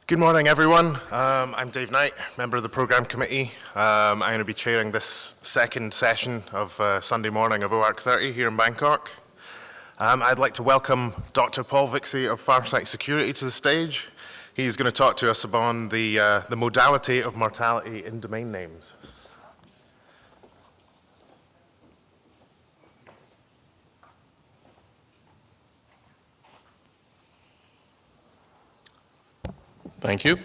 Good morning, everyone. I'm Dave Knight, member of the Programme Committee. I'm going to be chairing this second session of Sunday morning of OARC 30 here in Bangkok. I'd like to welcome Dr. Paul Vixie of Farsight Security to the stage. He's going to talk to us about the modality of mortality in domain names. Thank you.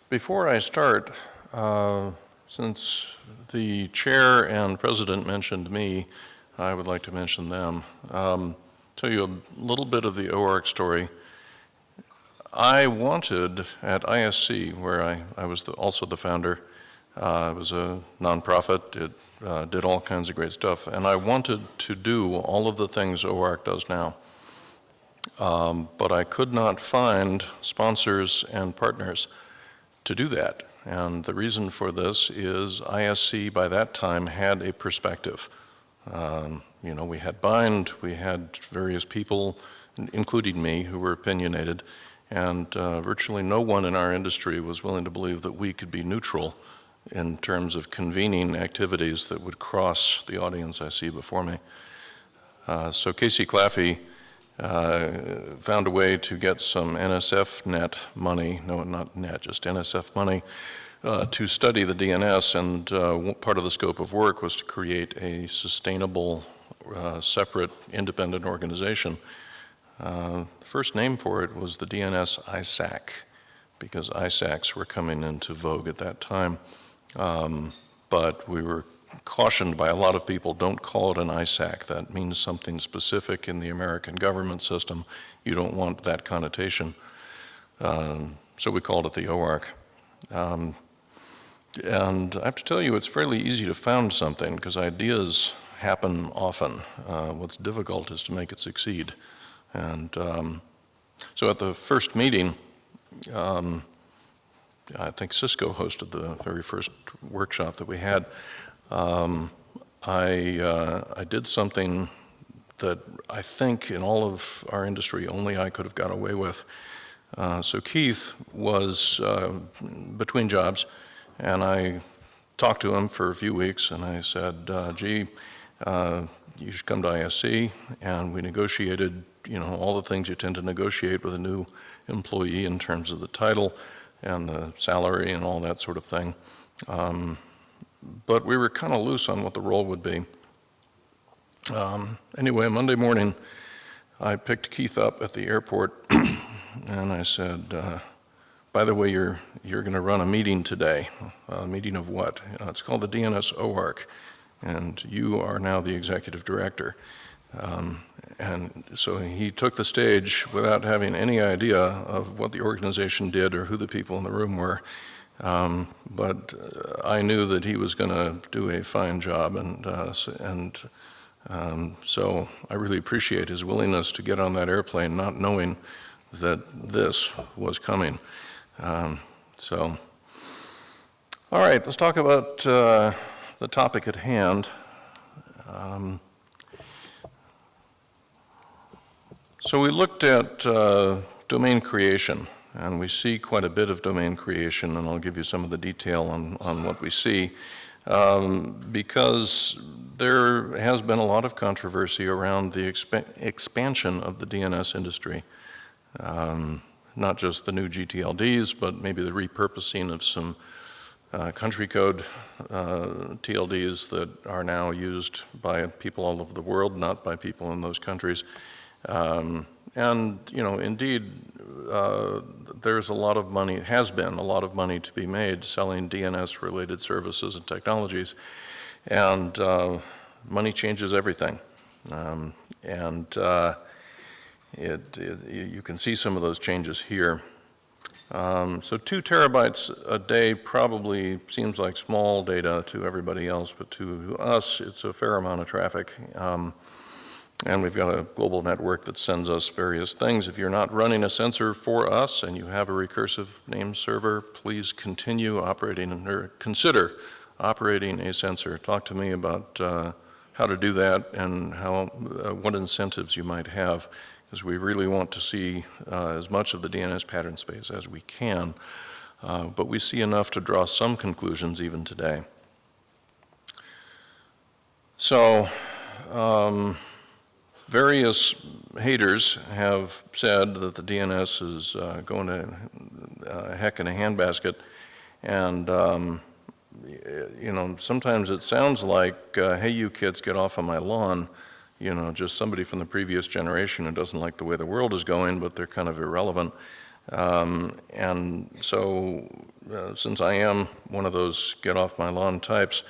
Before I start, since the chair and president mentioned me, I would like to mention them. Tell you a little bit of the OARC story. I wanted at ISC, where I was also the founder, it was a nonprofit, it did all kinds of great stuff, and I wanted to do all of the things OARC does now. But I could not find sponsors and partners to do that. And the reason for this is ISC by that time had a perspective. We had Bind, we had various people, including me, who were opinionated, and virtually no one in our industry was willing to believe that we could be neutral in terms of convening activities that would cross the audience I see before me. So Casey Claffey found a way to get some NSF net money, no, not net, just NSF money, to study the DNS, and part of the scope of work was to create a sustainable, separate, independent organization. The first name for it was the DNS-OARC, because ISACs were coming into vogue at that time, but we were cautioned by a lot of people, don't call it an ISAC. That means something specific in the American government system. You don't want that connotation. So we called it the OARC. And I have to tell you, it's fairly easy to found something because ideas happen often. What's difficult is to make it succeed. And so at the first meeting, I think Cisco hosted the very first workshop that we had. I did something that I think in all of our industry only I could have got away with. So Keith was between jobs, and I talked to him for a few weeks, and I said, gee, you should come to ISC, and we negotiated, all the things you tend to negotiate with a new employee in terms of the title and the salary and all that sort of thing. But we were kind of loose on what the role would be. Anyway, Monday morning, I picked Keith up at the airport, and I said, by the way, you're going to run a meeting today. A meeting of what? It's called the DNS-OARC, and you are now the executive director. And so he took the stage without having any idea of what the organization did or who the people in the room were. But I knew that he was going to do a fine job, and so I really appreciate his willingness to get on that airplane not knowing that this was coming. All right, let's talk about the topic at hand. So we looked at domain creation. And we see quite a bit of domain creation, and I'll give you some of the detail on what we see, because there has been a lot of controversy around the expansion of the DNS industry. Not just the new GTLDs, but maybe the repurposing of some country code TLDs that are now used by people all over the world, not by people in those countries. And, indeed, there's a lot of money, has been a lot of money to be made selling DNS-related services and technologies. And money changes everything. You can see some of those changes here. So 2 terabytes a day probably seems like small data to everybody else, but to us, it's a fair amount of traffic. And we've got a global network that sends us various things. If you're not running a sensor for us and you have a recursive name server, please continue operating or consider operating a sensor. Talk to me about how to do that and what incentives you might have, because we really want to see as much of the DNS pattern space as we can, but we see enough to draw some conclusions even today. So, various haters have said that the DNS is going to heck in a handbasket, and you know, sometimes it sounds like, hey, you kids, get off of my lawn. You know, just somebody from the previous generation who doesn't like the way the world is going, but they're kind of irrelevant. And so, since I am one of those get off my lawn types,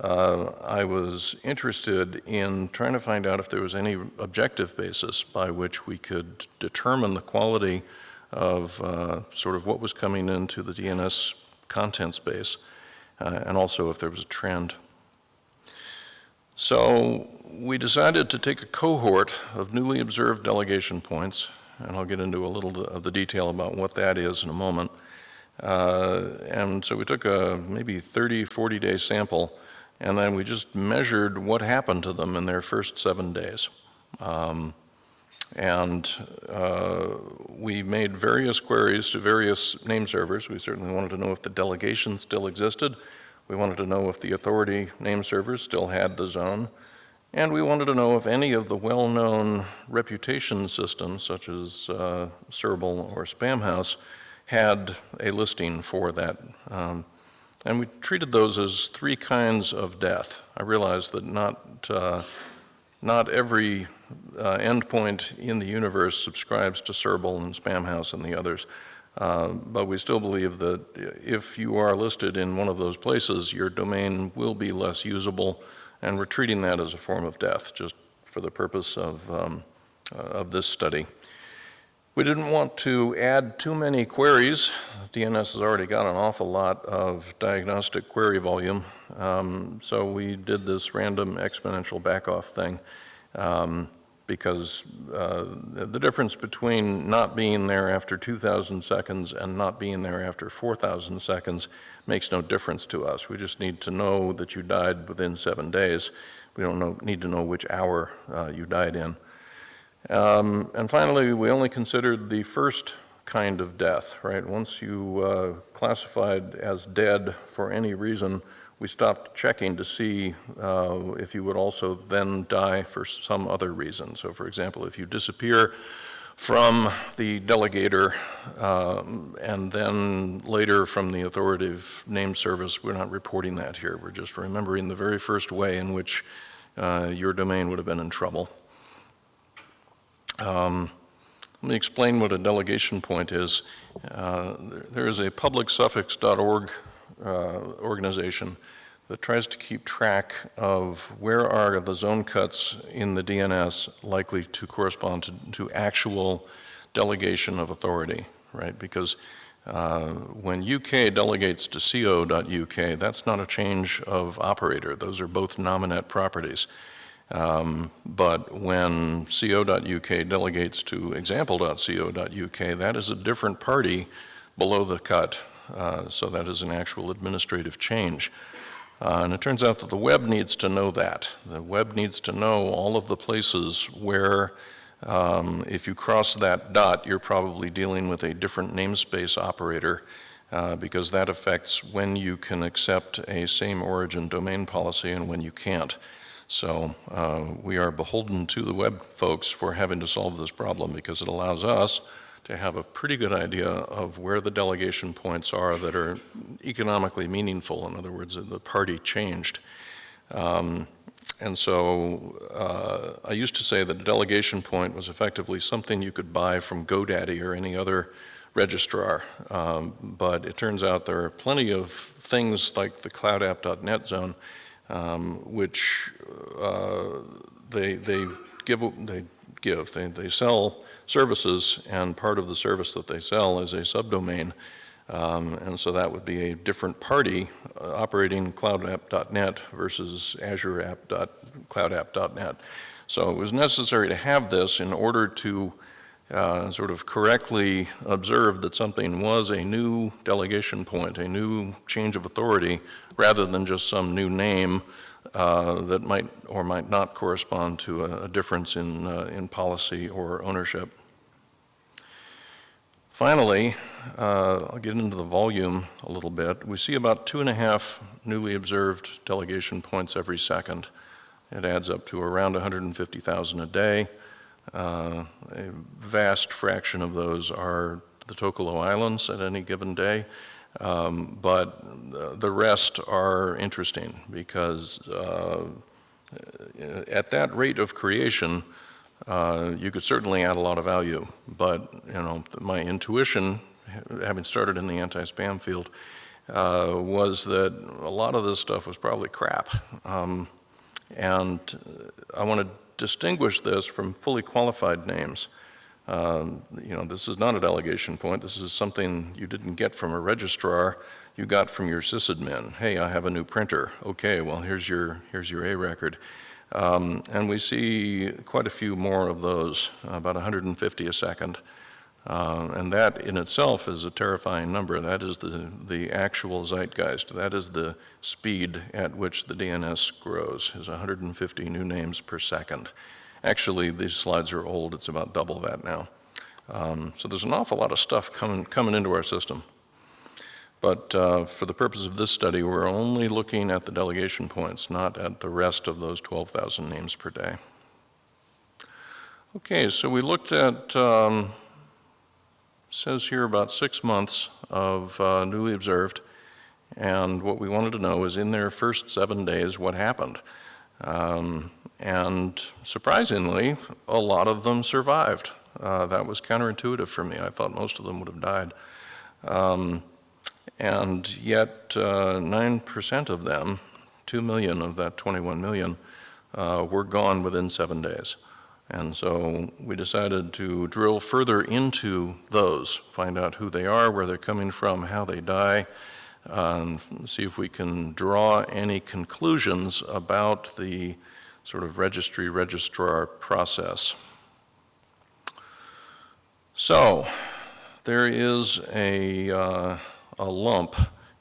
I was interested in trying to find out if there was any objective basis by which we could determine the quality of sort of what was coming into the DNS content space, and also if there was a trend. So we decided to take a cohort of newly observed delegation points, and I'll get into a little of the detail about what that is in a moment. And so we took a maybe 30, 40-day sample, and then we just measured what happened to them in their first 7 days. We made various queries to various name servers. We certainly wanted to know if the delegation still existed. We wanted to know if the authority name servers still had the zone. And we wanted to know if any of the well-known reputation systems, such as Serval or Spamhaus, had a listing for that. And we treated those as 3 kinds of death. I realized that not every endpoint in the universe subscribes to Serval and Spamhaus and the others. But we still believe that if you are listed in one of those places, your domain will be less usable, and we're treating that as a form of death, just for the purpose of this study. We didn't want to add too many queries. DNS has already got an awful lot of diagnostic query volume, so we did this random exponential backoff thing. Because the difference between not being there after 2,000 seconds and not being there after 4,000 seconds makes no difference to us. We just need to know that you died within 7 days. We don't need to know which hour you died in. And finally, we only considered the first kind of death, right? Once you classified as dead for any reason, we stopped checking to see if you would also then die for some other reason. So for example, if you disappear from the delegator and then later from the authoritative name service, we're not reporting that here. We're just remembering the very first way in which your domain would have been in trouble. Let me explain what a delegation point is. There is a publicsuffix.org organization that tries to keep track of where are the zone cuts in the DNS likely to correspond to actual delegation of authority, right? Because when UK delegates to co.uk, that's not a change of operator. Those are both nominate properties. But when co.uk delegates to example.co.uk, that is a different party below the cut. So that is an actual administrative change. And it turns out that the web needs to know that. The web needs to know all of the places where if you cross that dot, you're probably dealing with a different namespace operator because that affects when you can accept a same origin domain policy and when you can't. So we are beholden to the web folks for having to solve this problem because it allows us to have a pretty good idea of where the delegation points are that are economically meaningful. In other words, the party changed. And so I used to say that a delegation point was effectively something you could buy from GoDaddy or any other registrar. But it turns out there are plenty of things like the cloudapp.net zone which they sell services, and part of the service that they sell is a subdomain. And so that would be a different party operating cloudapp.net versus azureapp.cloudapp.net. So it was necessary to have this in order to sort of correctly observe that something was a new delegation point, a new change of authority, rather than just some new name that might or might not correspond to a difference in policy or ownership. Finally, I'll get into the volume a little bit. We see about 2.5 newly observed delegation points every second. It adds up to around 150,000 a day. A vast fraction of those are the Tokelau Islands at any given day, but the rest are interesting because at that rate of creation, you could certainly add a lot of value, but my intuition, having started in the anti-spam field, was that a lot of this stuff was probably crap. And I want to distinguish this from fully qualified names. This is not a delegation point. This is something you didn't get from a registrar. You got from your sysadmin. Hey, I have a new printer. Okay, well, here's your A record. And we see quite a few more of those, about 150 a second. And that in itself is a terrifying number. That is the actual zeitgeist. That is the speed at which the DNS grows, is 150 new names per second. Actually, these slides are old. It's about double that now. So there's an awful lot of stuff coming into our system. But for the purpose of this study, we're only looking at the delegation points, not at the rest of those 12,000 names per day. Okay, so we looked at, says here about 6 months of newly observed, and what we wanted to know is in their first 7 days, what happened? And surprisingly, a lot of them survived. That was counterintuitive for me. I thought most of them would have died. And yet 9% of them, 2 million of that 21 million, were gone within 7 days. And so we decided to drill further into those, find out who they are, where they're coming from, how they die, see if we can draw any conclusions about the sort of registrar process. So there is a lump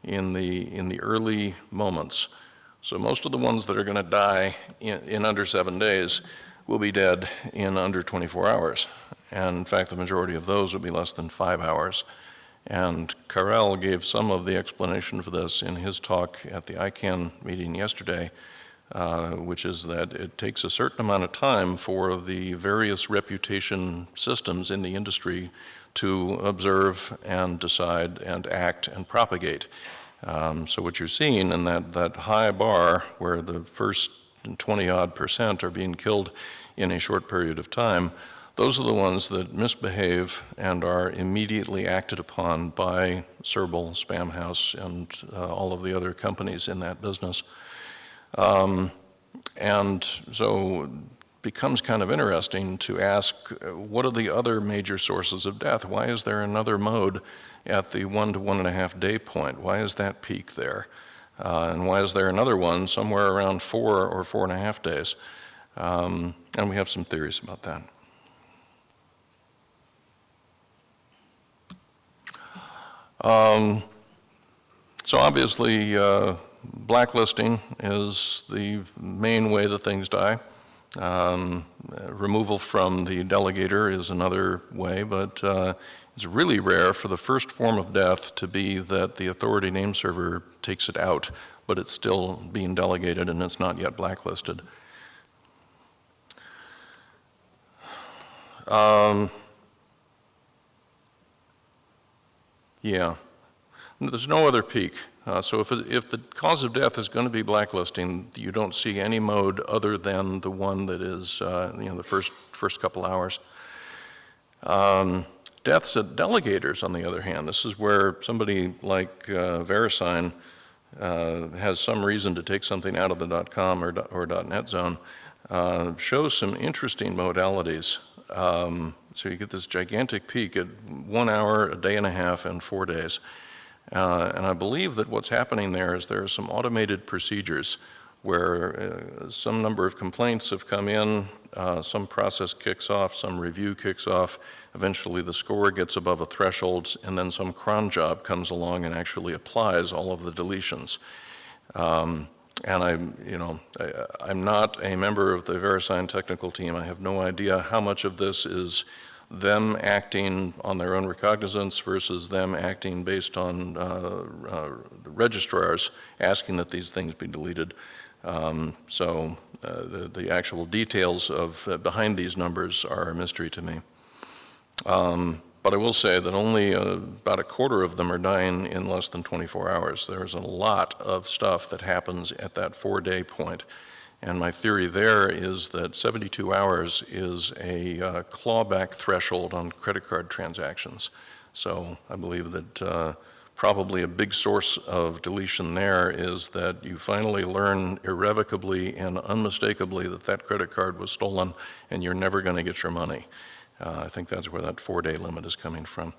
in the early moments. So most of the ones that are going to die in under 7 days will be dead in under 24 hours. And in fact, the majority of those will be less than 5 hours. And Karel gave some of the explanation for this in his talk at the ICANN meeting yesterday, which is that it takes a certain amount of time for the various reputation systems in the industry to observe and decide and act and propagate. So what you're seeing in that high bar where the first 20-odd% are being killed in a short period of time, those are the ones that misbehave and are immediately acted upon by Serble, Spamhaus, and all of the other companies in that business. And so it becomes kind of interesting to ask, what are the other major sources of death? Why is there another mode at the 1 to 1.5 day point? Why is that peak there? And why is there another one somewhere around 4 or 4.5 days? And we have some theories about that. So obviously, blacklisting is the main way that things die. Removal from the delegator is another way, but it's really rare for the first form of death to be that the authority name server takes it out, but it's still being delegated and it's not yet blacklisted. Yeah, there's no other peak. So if the cause of death is going to be blacklisting, you don't see any mode other than the one that is the first couple hours. Deaths at delegators, on the other hand, this is where somebody like VeriSign has some reason to take something out of the .com or .net zone, shows some interesting modalities. So you get this gigantic peak at 1 hour, a day and a half, and 4 days. And I believe that what's happening there is there are some automated procedures where some number of complaints have come in, some process kicks off, some review kicks off, eventually the score gets above a threshold, and then some cron job comes along and actually applies all of the deletions. I'm not a member of the VeriSign technical team. I have no idea how much of this is them acting on their own recognizance versus them acting based on the registrars asking that these things be deleted. The actual details of behind these numbers are a mystery to me. But I will say that only about a quarter of them are dying in less than 24 hours. There's a lot of stuff that happens at that 4-day point. And my theory there is that 72 hours is a clawback threshold on credit card transactions. So I believe that probably a big source of deletion there is that you finally learn irrevocably and unmistakably that that credit card was stolen and you're never going to get your money. I think that's where that 4-day limit is coming from.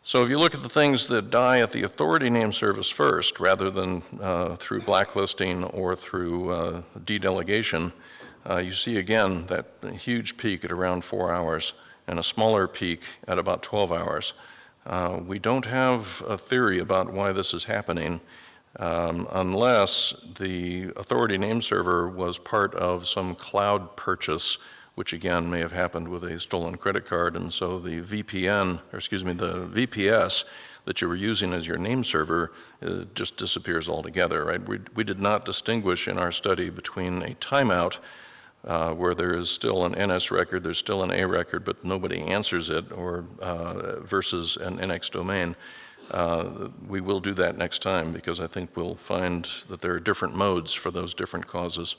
So if you look at the things that die at the authority name service first, rather than through blacklisting or through dedelegation, you see again that huge peak at around 4 hours and a smaller peak at about 12 hours. We don't have a theory about why this is happening unless the authority name server was part of some cloud purchase, which again may have happened with a stolen credit card, and so the the VPS that you were using as your name server just disappears altogether, right? We did not distinguish in our study between a timeout where there is still an NS record, there's still an A record, but nobody answers it, or versus an NX domain. We will do that next time because I think we'll find that there are different modes for those different causes.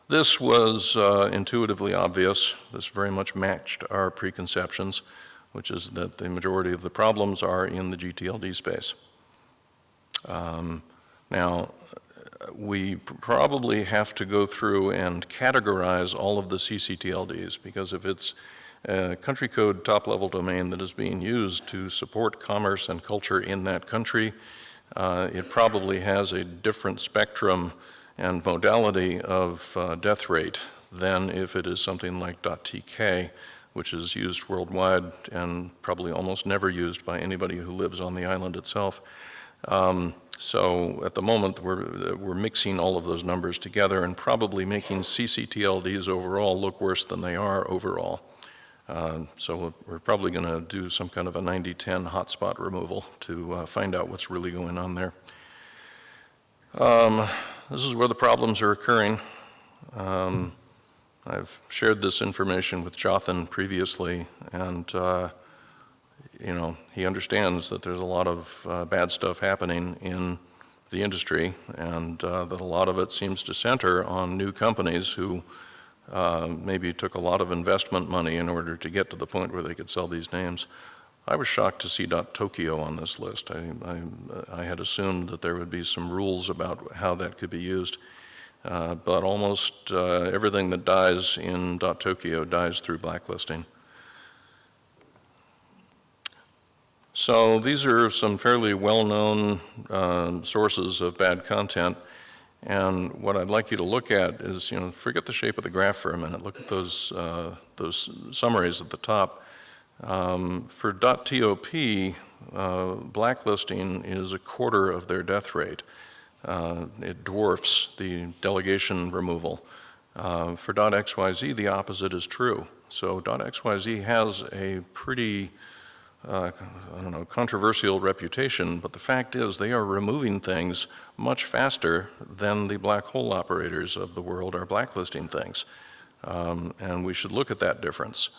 This was intuitively obvious. This very much matched our preconceptions, which is that the majority of the problems are in the GTLD space. Now, we probably have to go through and categorize all of the CCTLDs, because if it's a country code top-level domain that is being used to support commerce and culture in that country, it probably has a different spectrum and modality of death rate than if it is something like .tk, which is used worldwide and probably almost never used by anybody who lives on the island itself. So at the moment, we're mixing all of those numbers together and probably making CCTLDs overall look worse than they are overall. So we're probably going to do some kind of a 90-10 hotspot removal to find out what's really going on there. This is where the problems are occurring. I've shared this information with Jothan previously, and he understands that there's a lot of bad stuff happening in the industry, and that a lot of it seems to center on new companies who maybe took a lot of investment money in order to get to the point where they could sell these names. I was shocked to see .Tokyo on this list. I had assumed that there would be some rules about how that could be used, but almost everything that dies in .Tokyo dies through blacklisting. So these are some fairly well-known sources of bad content, and what I'd like you to look at is, forget the shape of the graph for a minute. Look at those summaries at the top. For .top, blacklisting is a quarter of their death rate. It dwarfs the delegation removal. For .xyz, the opposite is true. So .xyz has a pretty, controversial reputation, but the fact is they are removing things much faster than the black hole operators of the world are blacklisting things. And we should look at that difference.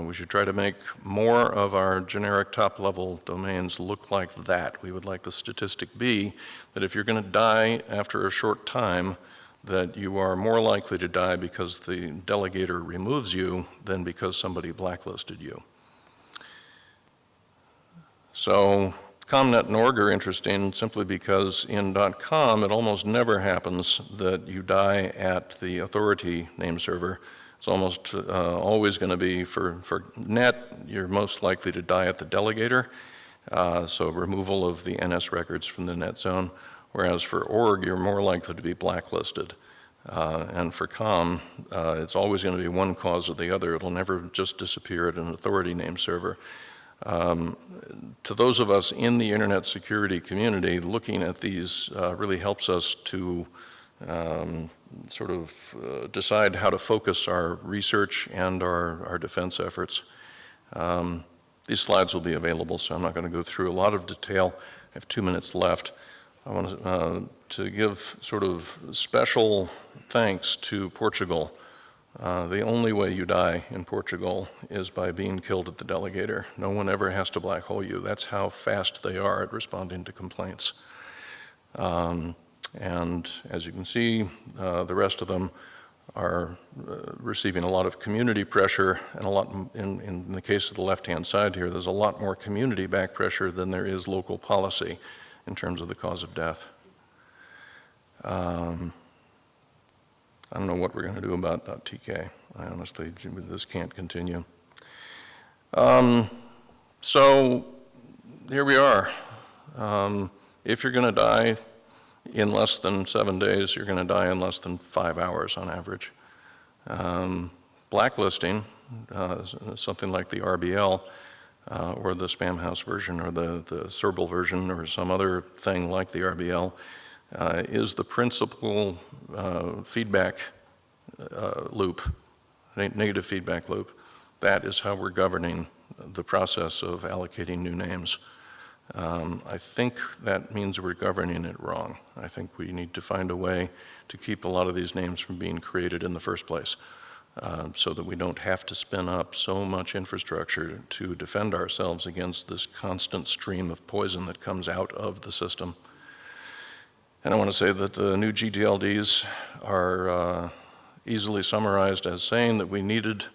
We should try to make more of our generic top-level domains look like that. We would like the statistic be that if you're going to die after a short time, that you are more likely to die because the delegator removes you than because somebody blacklisted you. So ComNet and org are interesting simply because in .com it almost never happens that you die at the authority name server. It's almost always going to be for net, you're most likely to die at the delegator, so removal of the NS records from the net zone, whereas for org, you're more likely to be blacklisted. And for com, it's always going to be one cause or the other. It'll never just disappear at an authority name server. To those of us in the internet security community, looking at these really helps us to decide how to focus our research and our defense efforts. These slides will be available, so I'm not going to go through a lot of detail. I have 2 minutes left. I want to give sort of special thanks to Portugal. The only way you die in Portugal is by being killed at the delegator. No one ever has to black hole you. That's how fast they are at responding to complaints. And as you can see, the rest of them are receiving a lot of community pressure, and a lot, in the case of the left-hand side here, there's a lot more community-backed pressure than there is local policy in terms of the cause of death. I don't know what we're going to do about .tk. I honestly, this can't continue. So here we are. If you're going to die in less than 7 days, you're going to die in less than 5 hours on average. Blacklisting, something like the RBL, or the Spam House version, or the Serbil version, or some other thing like the RBL, is the principal feedback loop, negative feedback loop. That is how we're governing the process of allocating new names. I think that means we're governing it wrong. I think we need to find a way to keep a lot of these names from being created in the first place, so that we don't have to spin up so much infrastructure to defend ourselves against this constant stream of poison that comes out of the system. And I want to say that the new GTLDs are easily summarized as saying that we needed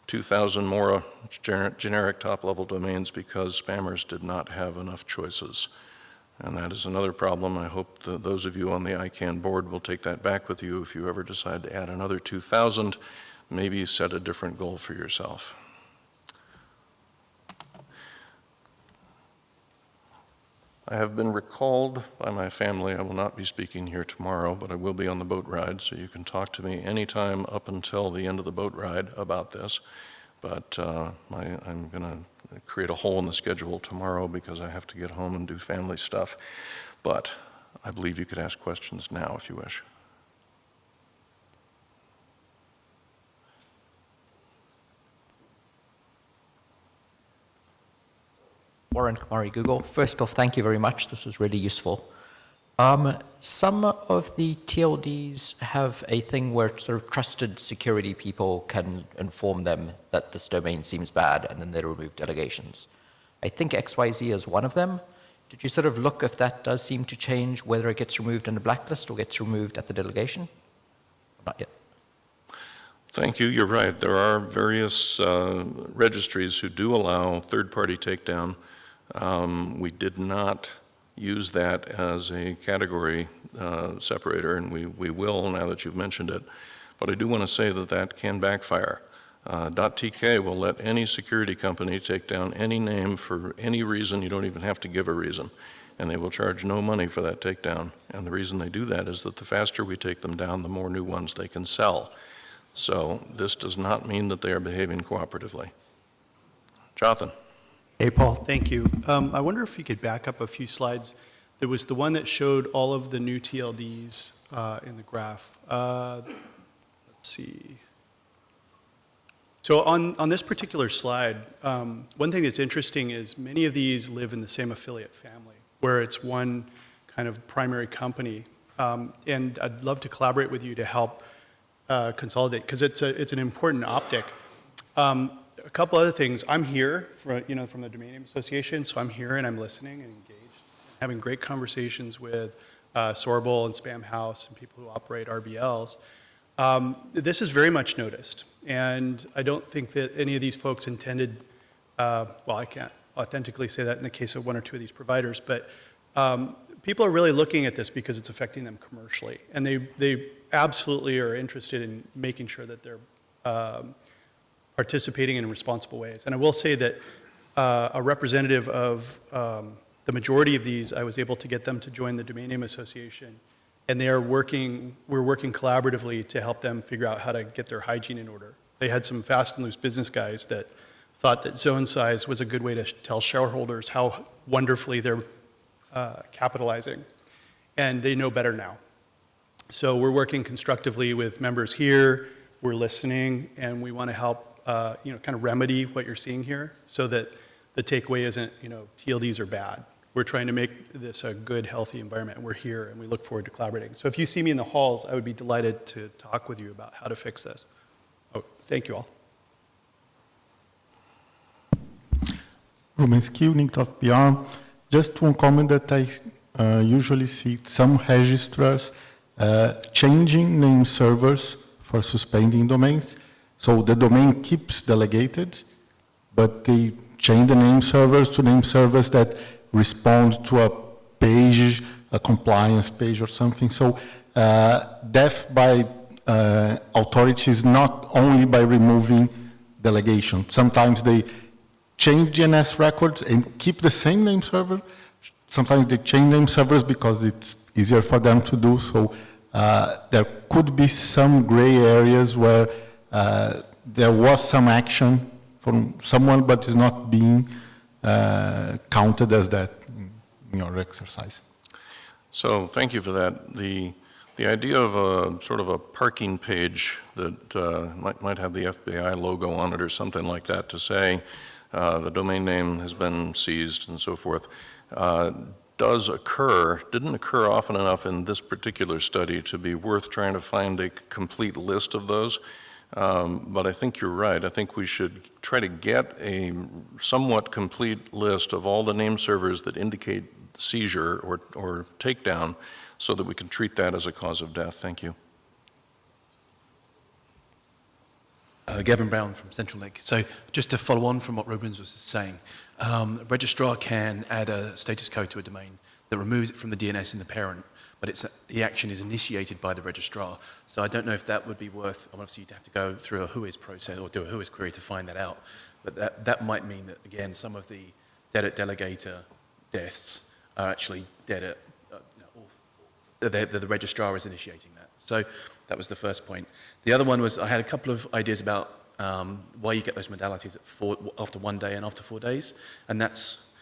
2,000 more generic top-level domains because spammers did not have enough choices. And that is another problem. I hope that those of you on the ICANN board will take that back with you if you ever decide to add another 2,000. Maybe set a different goal for yourself. I have been recalled by my family. I will not be speaking here tomorrow, but I will be on the boat ride, so you can talk to me anytime up until the end of the boat ride about this. But I'm going to create a hole in the schedule tomorrow because I have to get home and do family stuff. But I believe you could ask questions now if you wish. Warren Kumari, Google. First off, thank you very much. This was really useful. Some of the TLDs have a thing where sort of trusted security people can inform them that this domain seems bad, and then they remove delegations. I think XYZ is one of them. Did you sort of look if that does seem to change, whether it gets removed in the blacklist or gets removed at the delegation? Not yet. Thank you. You're right. There are various registries who do allow third-party takedown. We did not use that as a category separator, and we will now that you've mentioned it. But I do want to say that that can backfire. .tk will let any security company take down any name for any reason. You don't even have to give a reason. And they will charge no money for that takedown. And the reason they do that is that the faster we take them down, the more new ones they can sell. So this does not mean that they are behaving cooperatively. Jonathan. Hey, Paul, thank you. I wonder if you could back up a few slides. There was the one that showed all of the new TLDs in the graph. Let's see. So on this particular slide, one thing that's interesting is many of these live in the same affiliate family, where it's one kind of primary company. And I'd love to collaborate with you to help consolidate, because it's an important optic. A couple other things. I'm here from the Domain Name Association, so I'm here and I'm listening and engaged, having great conversations with Sorbil and Spam House and people who operate RBLs. This is very much noticed, and I don't think that any of these folks intended, well, I can't authentically say that in the case of one or two of these providers, but people are really looking at this because it's affecting them commercially, and they absolutely are interested in making sure that they're participating in responsible ways. And I will say that a representative of the majority of these, I was able to get them to join the Domain Name Association, and we're working collaboratively to help them figure out how to get their hygiene in order. They had some fast and loose business guys that thought that zone size was a good way to tell shareholders how wonderfully they're capitalizing. And they know better now. So we're working constructively with members here, we're listening, and we want to help kind of remedy what you're seeing here so that the takeaway isn't, TLDs are bad. We're trying to make this a good, healthy environment, and we're here, and we look forward to collaborating. So if you see me in the halls, I would be delighted to talk with you about how to fix this. Oh, thank you all. Rubenskill.pr. Just one comment that I usually see some registrars changing name servers for suspending domains. So the domain keeps delegated, but they change the name servers to name servers that respond to a page, a compliance page or something. So death by authorities not only by removing delegation. Sometimes they change DNS records and keep the same name server. Sometimes they change name servers because it's easier for them to do. So there could be some gray areas where there was some action from someone, but is not being counted as that in your exercise. So thank you for that. The idea of a sort of a parking page that might have the FBI logo on it or something like that to say the domain name has been seized and so forth does occur, didn't occur often enough in this particular study to be worth trying to find a complete list of those. But I think you're right. I think we should try to get a somewhat complete list of all the name servers that indicate seizure or takedown so that we can treat that as a cause of death. Thank you. Gavin Brown from Central Link. So just to follow on from what Rubens was saying, a registrar can add a status code to a domain that removes it from the DNS in the parent, but the action is initiated by the registrar. So I don't know if that would be worth, obviously you'd have to go through a whois process or do a whois query to find that out. But that might mean that, again, some of the dead at delegator deaths are actually dead at, the registrar is initiating that. So that was the first point. The other one was I had a couple of ideas about why you get those modalities after 1 day and after 4 days. And that's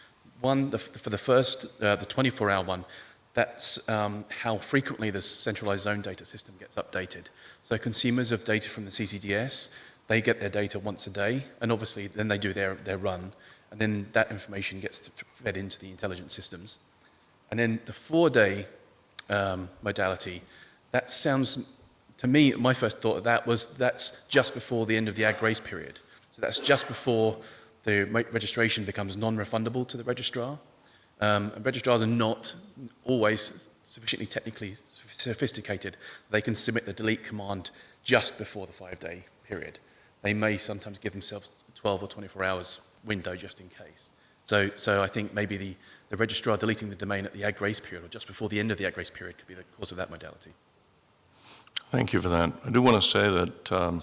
one, for the first, the 24-hour one, that's how frequently the centralized zone data system gets updated. So consumers of data from the CCDS, they get their data once a day, and obviously then they do their run, and then that information gets fed into the intelligence systems. And then the 4-day modality, that sounds, to me, my first thought of that was that's just before the end of the ad grace period. So that's just before the registration becomes non-refundable to the registrar. And registrars are not always sufficiently technically sophisticated. They can submit the delete command just before the 5-day period. They may sometimes give themselves 12 or 24 hours window just in case. So I think maybe the registrar deleting the domain at the ad grace period or just before the end of the ad grace period could be the cause of that modality. Thank you for that. I do want to say that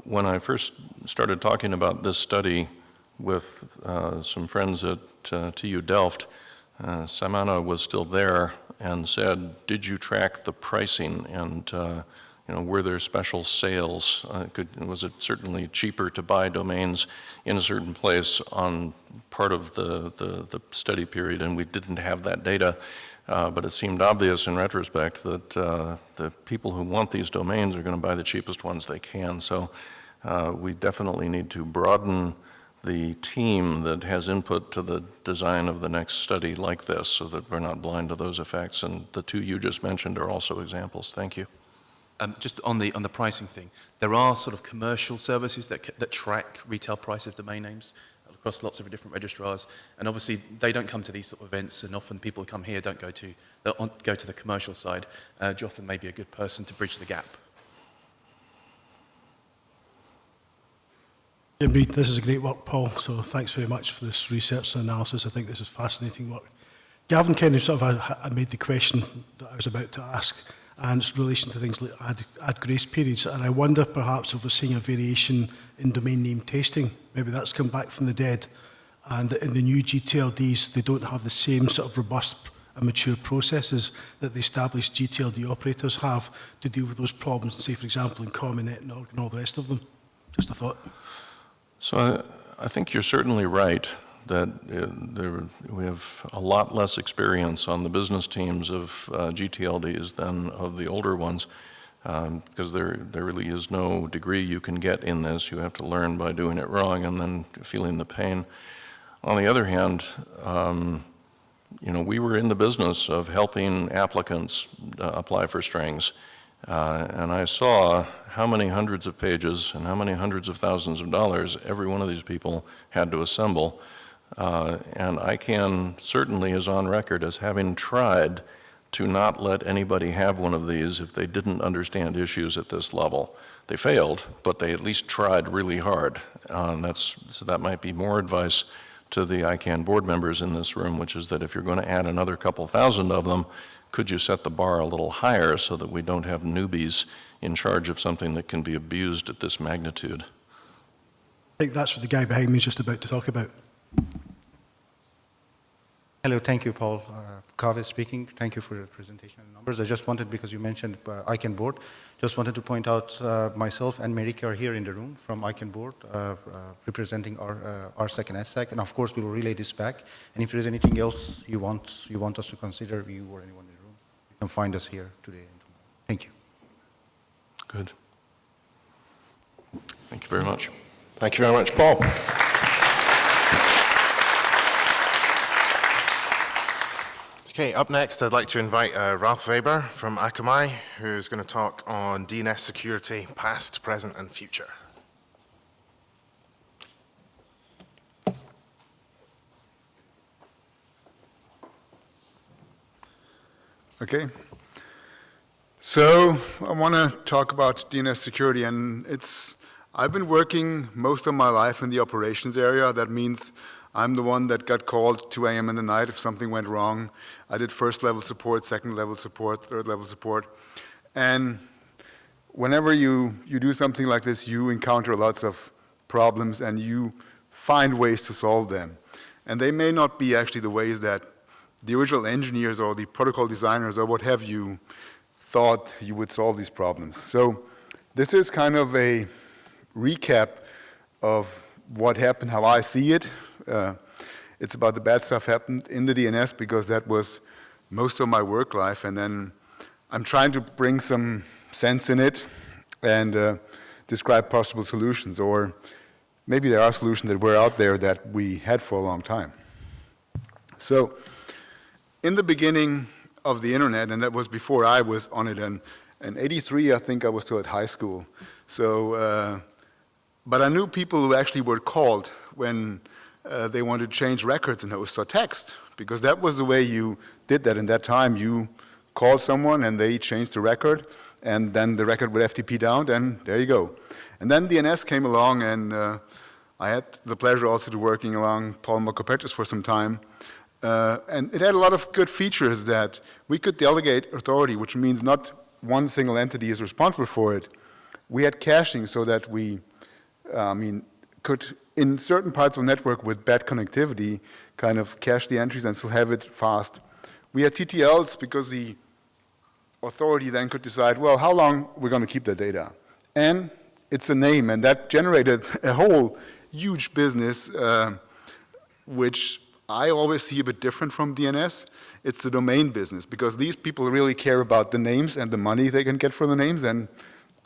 when I first started talking about this study with some friends at TU Delft, Samana was still there and said, did you track the pricing and were there special sales? Was it certainly cheaper to buy domains in a certain place on part of the study period, and we didn't have that data. But it seemed obvious in retrospect that the people who want these domains are going to buy the cheapest ones they can. So we definitely need to broaden the team that has input to the design of the next study like this so that we're not blind to those effects. And the two you just mentioned are also examples. Thank you. Just on the pricing thing, there are sort of commercial services that track retail price of domain names across lots of different registrars, and obviously they don't come to these sort of events, and often people who come here don't go to the commercial side. Jotham may be a good person to bridge the gap. Yeah, Reid, this is a great work, Paul, so thanks very much for this research and analysis. I think this is fascinating work. Gavin Kennedy sort of made the question that I was about to ask, and it's in relation to things like ad grace periods, and I wonder perhaps if we're seeing a variation in domain name testing. Maybe that's come back from the dead, and in the new GTLDs they don't have the same sort of robust and mature processes that the established GTLD operators have to deal with those problems, say for example in CommonNet and all the rest of them. Just a thought. So I think you're certainly right that we have a lot less experience on the business teams of GTLDs than of the older ones, because there really is no degree you can get in this. You have to learn by doing it wrong and then feeling the pain. On the other hand, we were in the business of helping applicants apply for strings. And I saw how many hundreds of pages and how many hundreds of thousands of dollars every one of these people had to assemble. And I can certainly is on record as having tried to not let anybody have one of these if they didn't understand issues at this level. They failed, but they at least tried really hard. So that might be more advice to the ICANN board members in this room, which is that if you're going to add another couple thousand of them, could you set the bar a little higher so that we don't have newbies in charge of something that can be abused at this magnitude? I think that's what the guy behind me is just about to talk about. Hello, thank you, Paul. Kaveh speaking. Thank you for your presentation and numbers. I just wanted, because you mentioned ICANN board, just wanted to point out myself and Marika are here in the room from ICANN board, representing our RSEC and SSEC, and of course we will relay this back. And if there is anything else you want us to consider, you or anyone in the room, you can find us here today and tomorrow. Thank you. Good. Thank you very much. Thank you very much, Paul. Okay, up next, I'd like to invite Ralf Weber from Akamai, who's going to talk on DNS security, past, present, and future. Okay. So I want to talk about DNS security, and I've been working most of my life in the operations area. That means I'm the one that got called 2 a.m. in the night if something went wrong. I did first-level support, second-level support, third-level support. And whenever you do something like this, you encounter lots of problems and you find ways to solve them. And they may not be actually the ways that the original engineers or the protocol designers or what have you thought you would solve these problems. So this is kind of a recap of what happened, how I see it. It's about the bad stuff happened in the DNS because that was most of my work life, and then I'm trying to bring some sense in it and describe possible solutions, or maybe there are solutions that were out there that we had for a long time. So in the beginning of the internet, and that was before I was on it, and in '83 I think I was still at high school. So, but I knew people who actually were called when they wanted to change records in host or text, because that was the way you did that in that time. You called someone and they changed the record, and then the record would FTP down, and there you go. And then DNS came along, and I had the pleasure also to working along Paul Mokopetris for some time. And it had a lot of good features that we could delegate authority, which means not one single entity is responsible for it. We had caching so that we could, in certain parts of the network with bad connectivity, kind of cache the entries and still have it fast. We had TTLs because the authority then could decide, well, how long we're going to keep the data. And it's a name, and that generated a whole huge business, which I always see a bit different from DNS. It's the domain business, because these people really care about the names and the money they can get for the names, and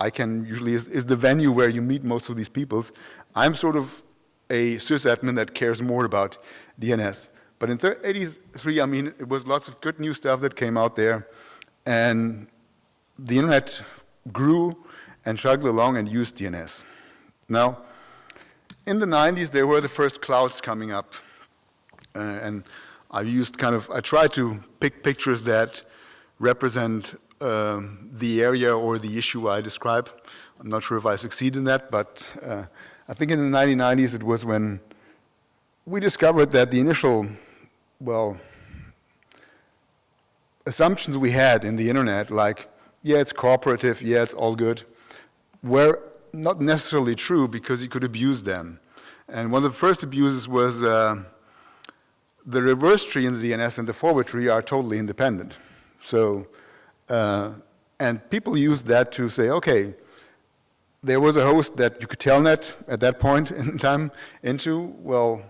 ICANN usually is the venue where you meet most of these peoples. I'm sort of a sysadmin that cares more about DNS. But in '83, it was lots of good new stuff that came out there, and the internet grew and chugged along and used DNS. Now, in the '90s, there were the first clouds coming up, and I tried to pick pictures that represent the area or the issue I describe. I'm not sure if I succeed in that, but I think in the 1990s it was when we discovered that the initial, assumptions we had in the internet, like, yeah, it's cooperative, yeah, it's all good, were not necessarily true because you could abuse them. And one of the first abuses was the reverse tree in the DNS and the forward tree are totally independent. So, and people use that to say, okay, there was a host that you could telnet at that point in time into, well,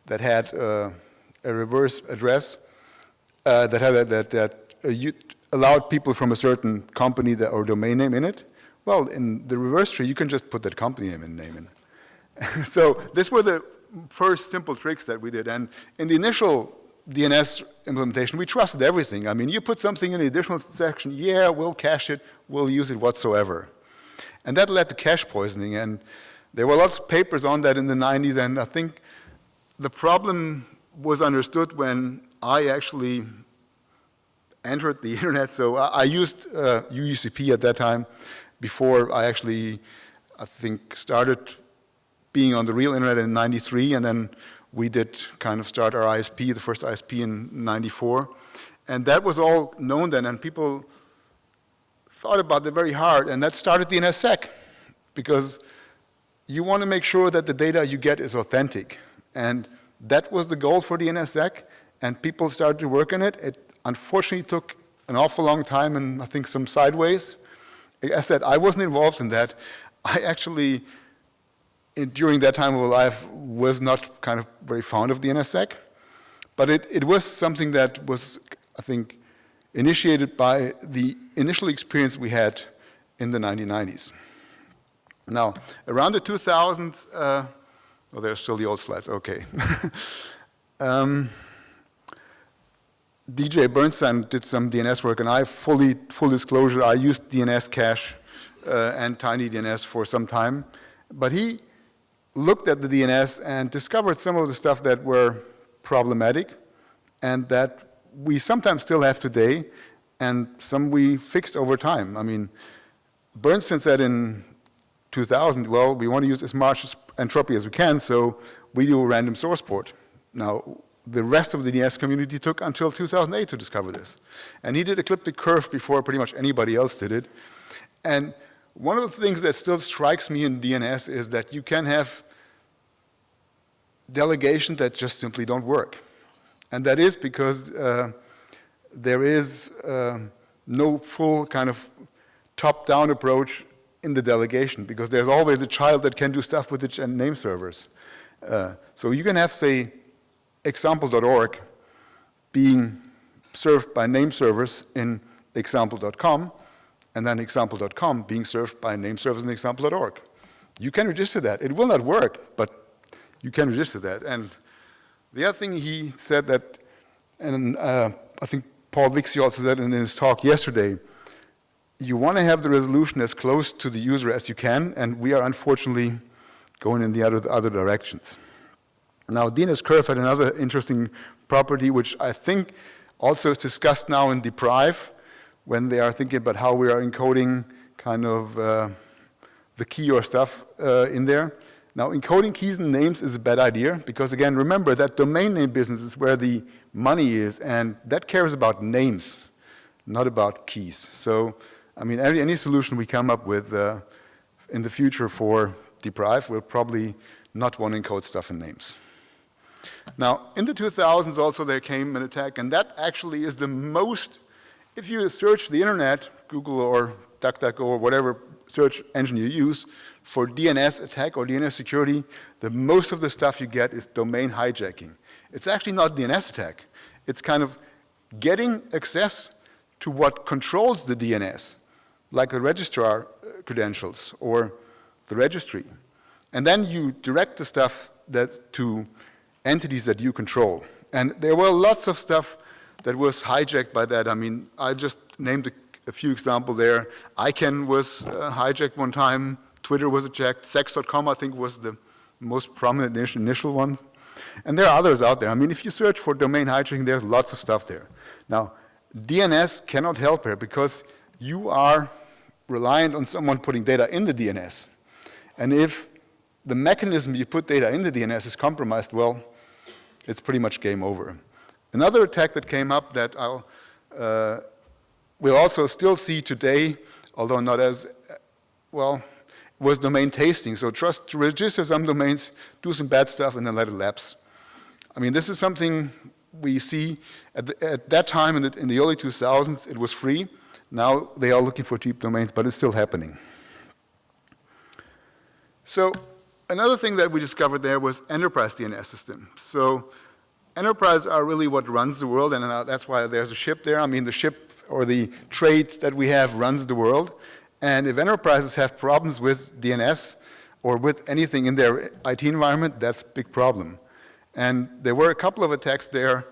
that had a reverse address that allowed people from a certain company or domain name in it. Well, in the reverse tree, you can just put that company name in. So these were the first simple tricks that we did. And in the initial DNS implementation, we trusted everything. I mean, you put something in the additional section, yeah, we'll cache it, we'll use it whatsoever. And that led to cache poisoning. And there were lots of papers on that in the 90s. And I think the problem was understood when I actually entered the internet. So I used UUCP at that time before I actually, I think, started being on the real internet in 93, and then we did kind of start our ISP, the first ISP in 94. And that was all known then, and people thought about it very hard, and that started DNSSEC, because you want to make sure that the data you get is authentic. And that was the goal for DNSSEC, and people started to work on it. It unfortunately took an awful long time, and I think some sideways. As I said, I wasn't involved in that. I actually, during that time of my life, was not kind of very fond of DNSSEC, but it was something that was, I think, initiated by the initial experience we had in the 1990s. Now, around the 2000s, oh, there's still the old slides, okay. DJ Bernstein did some DNS work, and I, full disclosure, I used DNS cache and TinyDNS for some time, but he looked at the DNS and discovered some of the stuff that were problematic and that we sometimes still have today, and some we fixed over time. I mean, Bernstein said in 2000, well, we want to use as much entropy as we can, so we do a random source port. Now, the rest of the DNS community took until 2008 to discover this. And he did ecliptic curve before pretty much anybody else did it. And one of the things that still strikes me in DNS is that you can have delegations that just simply don't work. And that is because there is no full kind of top-down approach in the delegation, because there's always a child that can do stuff with the name servers. So you can have, say, example.org being served by name servers in example.com, and then example.com being served by name servers in example.org. You can register that. It will not work, but you can register that. And the other thing he said that, and I think Paul Vixie also said in his talk yesterday, you want to have the resolution as close to the user as you can, and we are unfortunately going in the other directions. Now, DNS curve had another interesting property, which I think also is discussed now in Deprive, when they are thinking about how we are encoding kind of the key or stuff in there. Now, encoding keys and names is a bad idea, because again, remember that domain name business is where the money is, and that cares about names, not about keys. So, I mean, any solution we come up with in the future for Deprive will probably not want to encode stuff in names. Now, in the 2000s also there came an attack, and that actually is the most, if you search the internet, Google or DuckDuckGo or whatever search engine you use, for DNS attack or DNS security, the most of the stuff you get is domain hijacking. It's actually not DNS attack. It's kind of getting access to what controls the DNS, like the registrar credentials or the registry. And then you direct the stuff to entities that you control. And there were lots of stuff that was hijacked by that. I mean, I just named a few examples there. ICANN was hijacked one time. Twitter was hijacked. Sex.com, I think, was the most prominent initial one. And there are others out there. I mean, if you search for domain hijacking, there's lots of stuff there. Now, DNS cannot help here because you are reliant on someone putting data in the DNS. And if the mechanism you put data in the DNS is compromised, well, it's pretty much game over. Another attack that came up that we'll also still see today, although not as well, was domain tasting. So just to register some domains, do some bad stuff, and then let it lapse. I mean, this is something we see at that time in the early 2000s, it was free. Now they are looking for cheap domains, but it's still happening. So another thing that we discovered there was enterprise DNS system. So enterprise are really what runs the world, and that's why there's a ship there. I mean, the ship or the trade that we have runs the world. And if enterprises have problems with DNS or with anything in their IT environment, that's a big problem. And there were a couple of attacks there,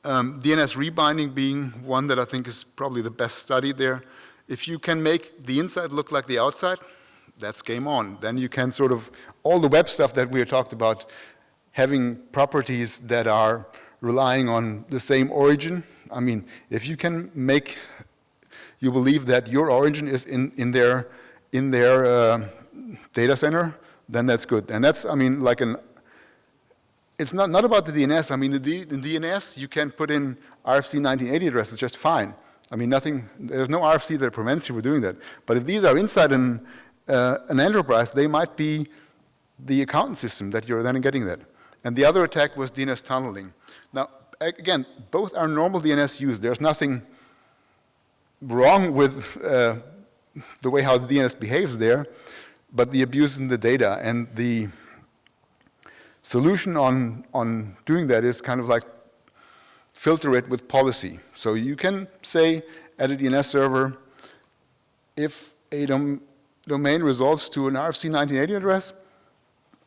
DNS rebinding being one that I think is probably the best studied there. If you can make the inside look like the outside, that's game on. Then you can sort of, all the web stuff that we talked about, having properties that are relying on the same origin. I mean, if you can make, you believe that your origin is in their data center, then that's good. And that's, I mean, like it's not about the DNS. I mean, in DNS, you can put in RFC 1980 addresses just fine. I mean, there's no RFC that prevents you from doing that. But if these are inside an enterprise, they might be the accountant system that you're then getting that. And the other attack was DNS tunneling. Now, again, both are normal DNS use. There's nothing wrong with the way how the DNS behaves there, but the abuse in the data. And the solution on doing that is kind of like filter it with policy. So you can say at a DNS server, if a domain resolves to an RFC 1980 address,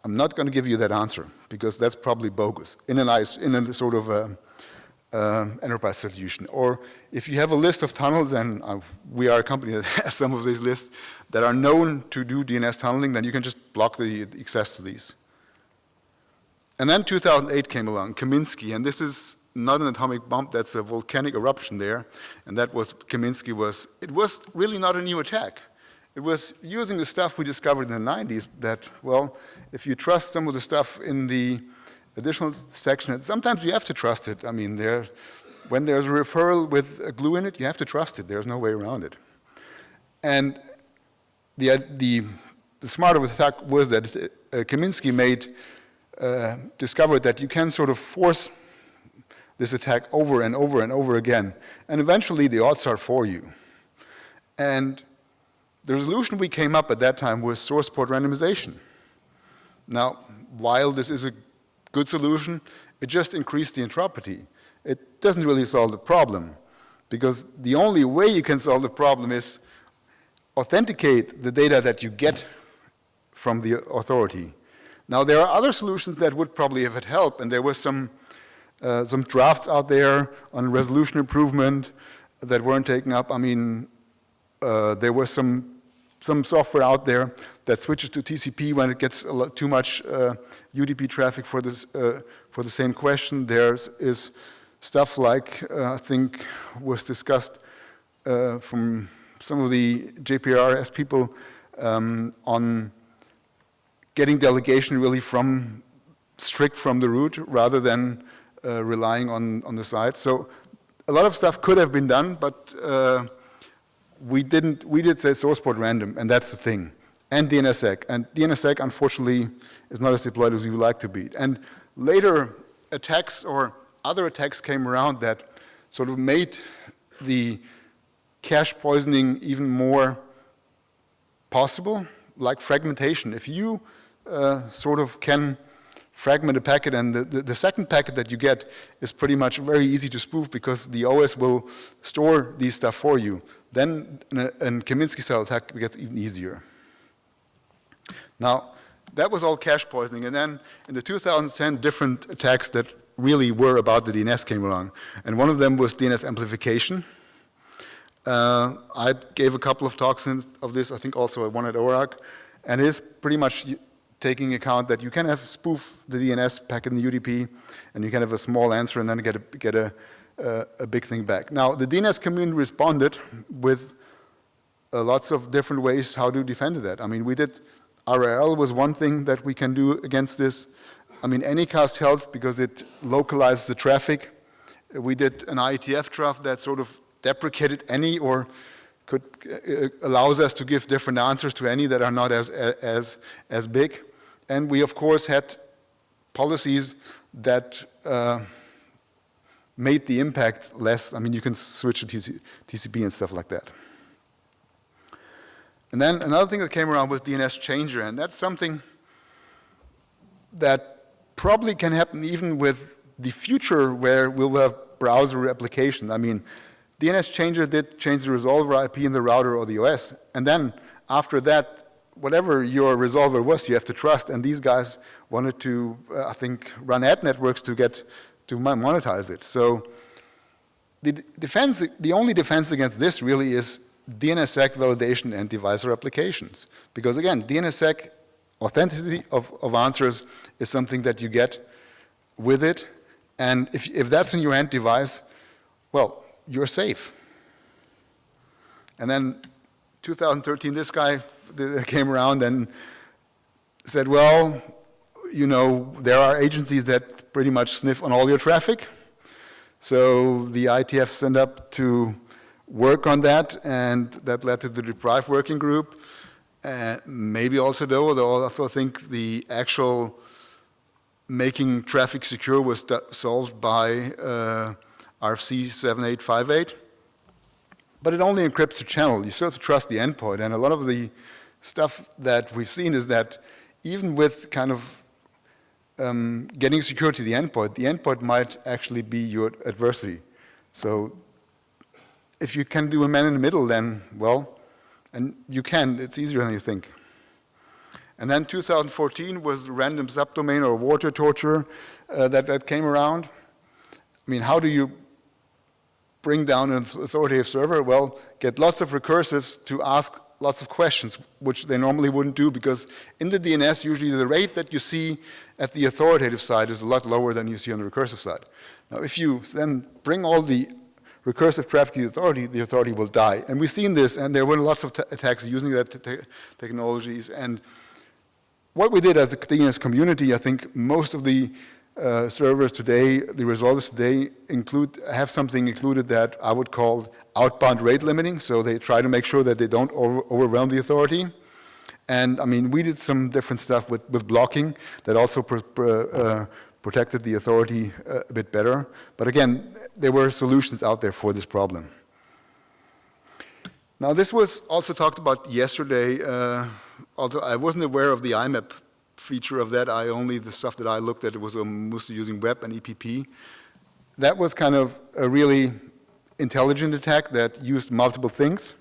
I'm not going to give you that answer because that's probably bogus in a sort of enterprise solution. Or if you have a list of tunnels, and we are a company that has some of these lists that are known to do DNS tunneling, then you can just block the access to these. And then 2008 came along, Kaminsky, and this is not an atomic bomb, that's a volcanic eruption there, and that was, Kaminsky was, it was really not a new attack. It was using the stuff we discovered in the 90s that, well, if you trust some of the stuff in the additional section, sometimes you have to trust it. I mean, when there's a referral with a glue in it, you have to trust it. There's no way around it. And the smart of the attack was that Kaminsky discovered that you can sort of force this attack over and over and over again. And eventually the odds are for you. And the resolution we came up at that time was source port randomization. Now, while this is a good solution, it just increased the entropy. It doesn't really solve the problem, because the only way you can solve the problem is authenticate the data that you get from the authority. Now, there are other solutions that would probably have helped, and there was some drafts out there on resolution improvement that weren't taken up. I mean, there was some software out there that switches to TCP when it gets too much UDP traffic for the same question. There is stuff like, I think was discussed from some of the JPRS people on getting delegation really strict from the root rather than relying on the site. So a lot of stuff could have been done, but we did say source port random, and that's the thing. And DNS-SEC. And DNS-SEC, unfortunately, is not as deployed as we would like to be. And later attacks or other attacks came around that sort of made the cache poisoning even more possible, like fragmentation. If you sort of can fragment a packet, and the second packet that you get is pretty much very easy to spoof because the OS will store these stuff for you. Then a Kaminsky-style attack gets even easier. Now, that was all cache poisoning, and then in the 2010, different attacks that really were about the DNS came along. And one of them was DNS amplification. I gave a couple of talks of this, I think also one at OARC, and it is pretty much taking account that you can have spoof the DNS packet in the UDP, and you can have a small answer and then get a big thing back. Now, the DNS community responded with lots of different ways how to defend that. I mean, we did, RL was one thing that we can do against this. I mean, Anycast helps because it localized the traffic. We did an IETF draft that sort of deprecated any or allows us to give different answers to any that are not as big. And we, of course, had policies that made the impact less. I mean, you can switch to TCP and stuff like that. And then another thing that came around was DNS changer, and that's something that probably can happen even with the future where we'll have browser applications. I mean, DNS changer did change the resolver IP in the router or the OS, and then after that, whatever your resolver was, you have to trust, and these guys wanted to, I think, run ad networks to monetize it. So the only defense against this really is DNSSEC validation and device applications. Because again, DNSSEC authenticity of answers is something that you get with it, and if that's in your end device, well, you're safe. And then 2013, this guy came around and said, well, you know, there are agencies that pretty much sniff on all your traffic. So the ITF sent up to work on that, and that led to the deprived working group. Maybe also though I also think the actual making traffic secure was solved by RFC 7858. But it only encrypts the channel. You still have to trust the endpoint. And a lot of the stuff that we've seen is that even with kind of getting secure to the endpoint might actually be your adversary. So if you can do a man in the middle, then, well, and you can, it's easier than you think. And then 2014 was random subdomain or water torture that came around. I mean, how do you bring down an authoritative server? Well, get lots of recursives to ask lots of questions, which they normally wouldn't do, because in the DNS, usually the rate that you see at the authoritative side is a lot lower than you see on the recursive side. Now, if you then bring all the recursive traffic to the authority will die. And we've seen this, and there were lots of attacks using that technologies. And what we did as a DNS community, I think most of the servers today, the resolvers today have something included that I would call outbound rate limiting. So they try to make sure that they don't overwhelm the authority. And I mean, we did some different stuff with blocking that also protected the authority a bit better. But again, there were solutions out there for this problem. Now, this was also talked about yesterday, although I wasn't aware of the IMAP feature of that. The stuff that I looked at, it was mostly using web and EPP. That was kind of a really intelligent attack that used multiple things.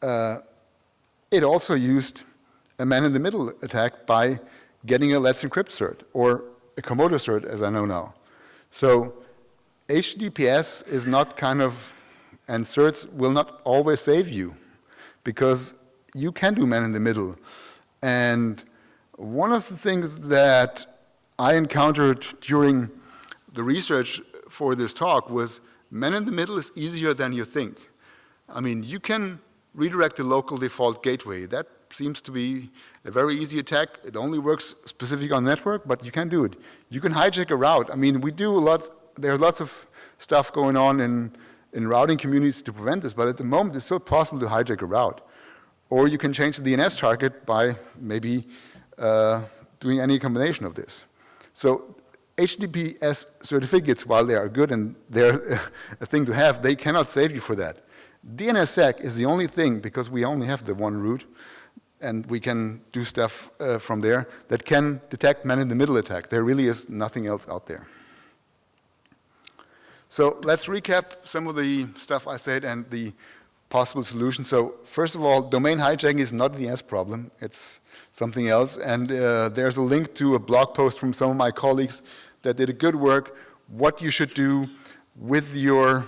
It also used a man-in-the-middle attack by getting a Let's Encrypt cert, or a Komodo cert, as I know now. So HTTPS is not kind of, and certs will not always save you, because you can do man-in-the-middle. And one of the things that I encountered during the research for this talk was man-in-the-middle is easier than you think. I mean, you can redirect the local default gateway. That seems to be a very easy attack. It only works specific on network, but you can do it. You can hijack a route. I mean, we do a lot. There's lots of stuff going on in routing communities to prevent this, but at the moment, it's still possible to hijack a route. Or you can change the DNS target by maybe doing any combination of this. So HTTPS certificates, while they are good and they're a thing to have, they cannot save you for that. DNSSEC is the only thing, because we only have the one route, and we can do stuff from there, that can detect man-in-the-middle attack. There really is nothing else out there. So let's recap some of the stuff I said and the possible solutions. So first of all, domain hijacking is not a DNS problem. It's something else. And there's a link to a blog post from some of my colleagues that did a good work, what you should do with your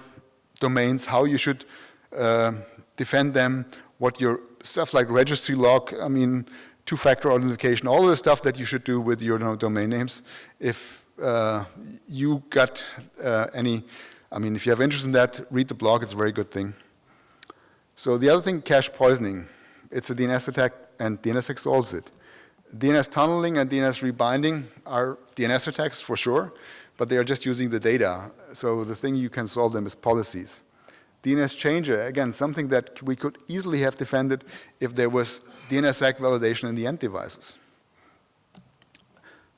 domains, how you should defend them, what your stuff like registry lock, I mean, two-factor authentication, all of the stuff that you should do with your domain names. If you got if you have interest in that, read the blog, it's a very good thing. So the other thing, cache poisoning. It's a DNS attack, and DNSSEC solves it. DNS tunneling and DNS rebinding are DNS attacks for sure, but they are just using the data. So the thing you can solve them is policies. DNS changer, again, something that we could easily have defended if there was DNSSEC validation in the end devices.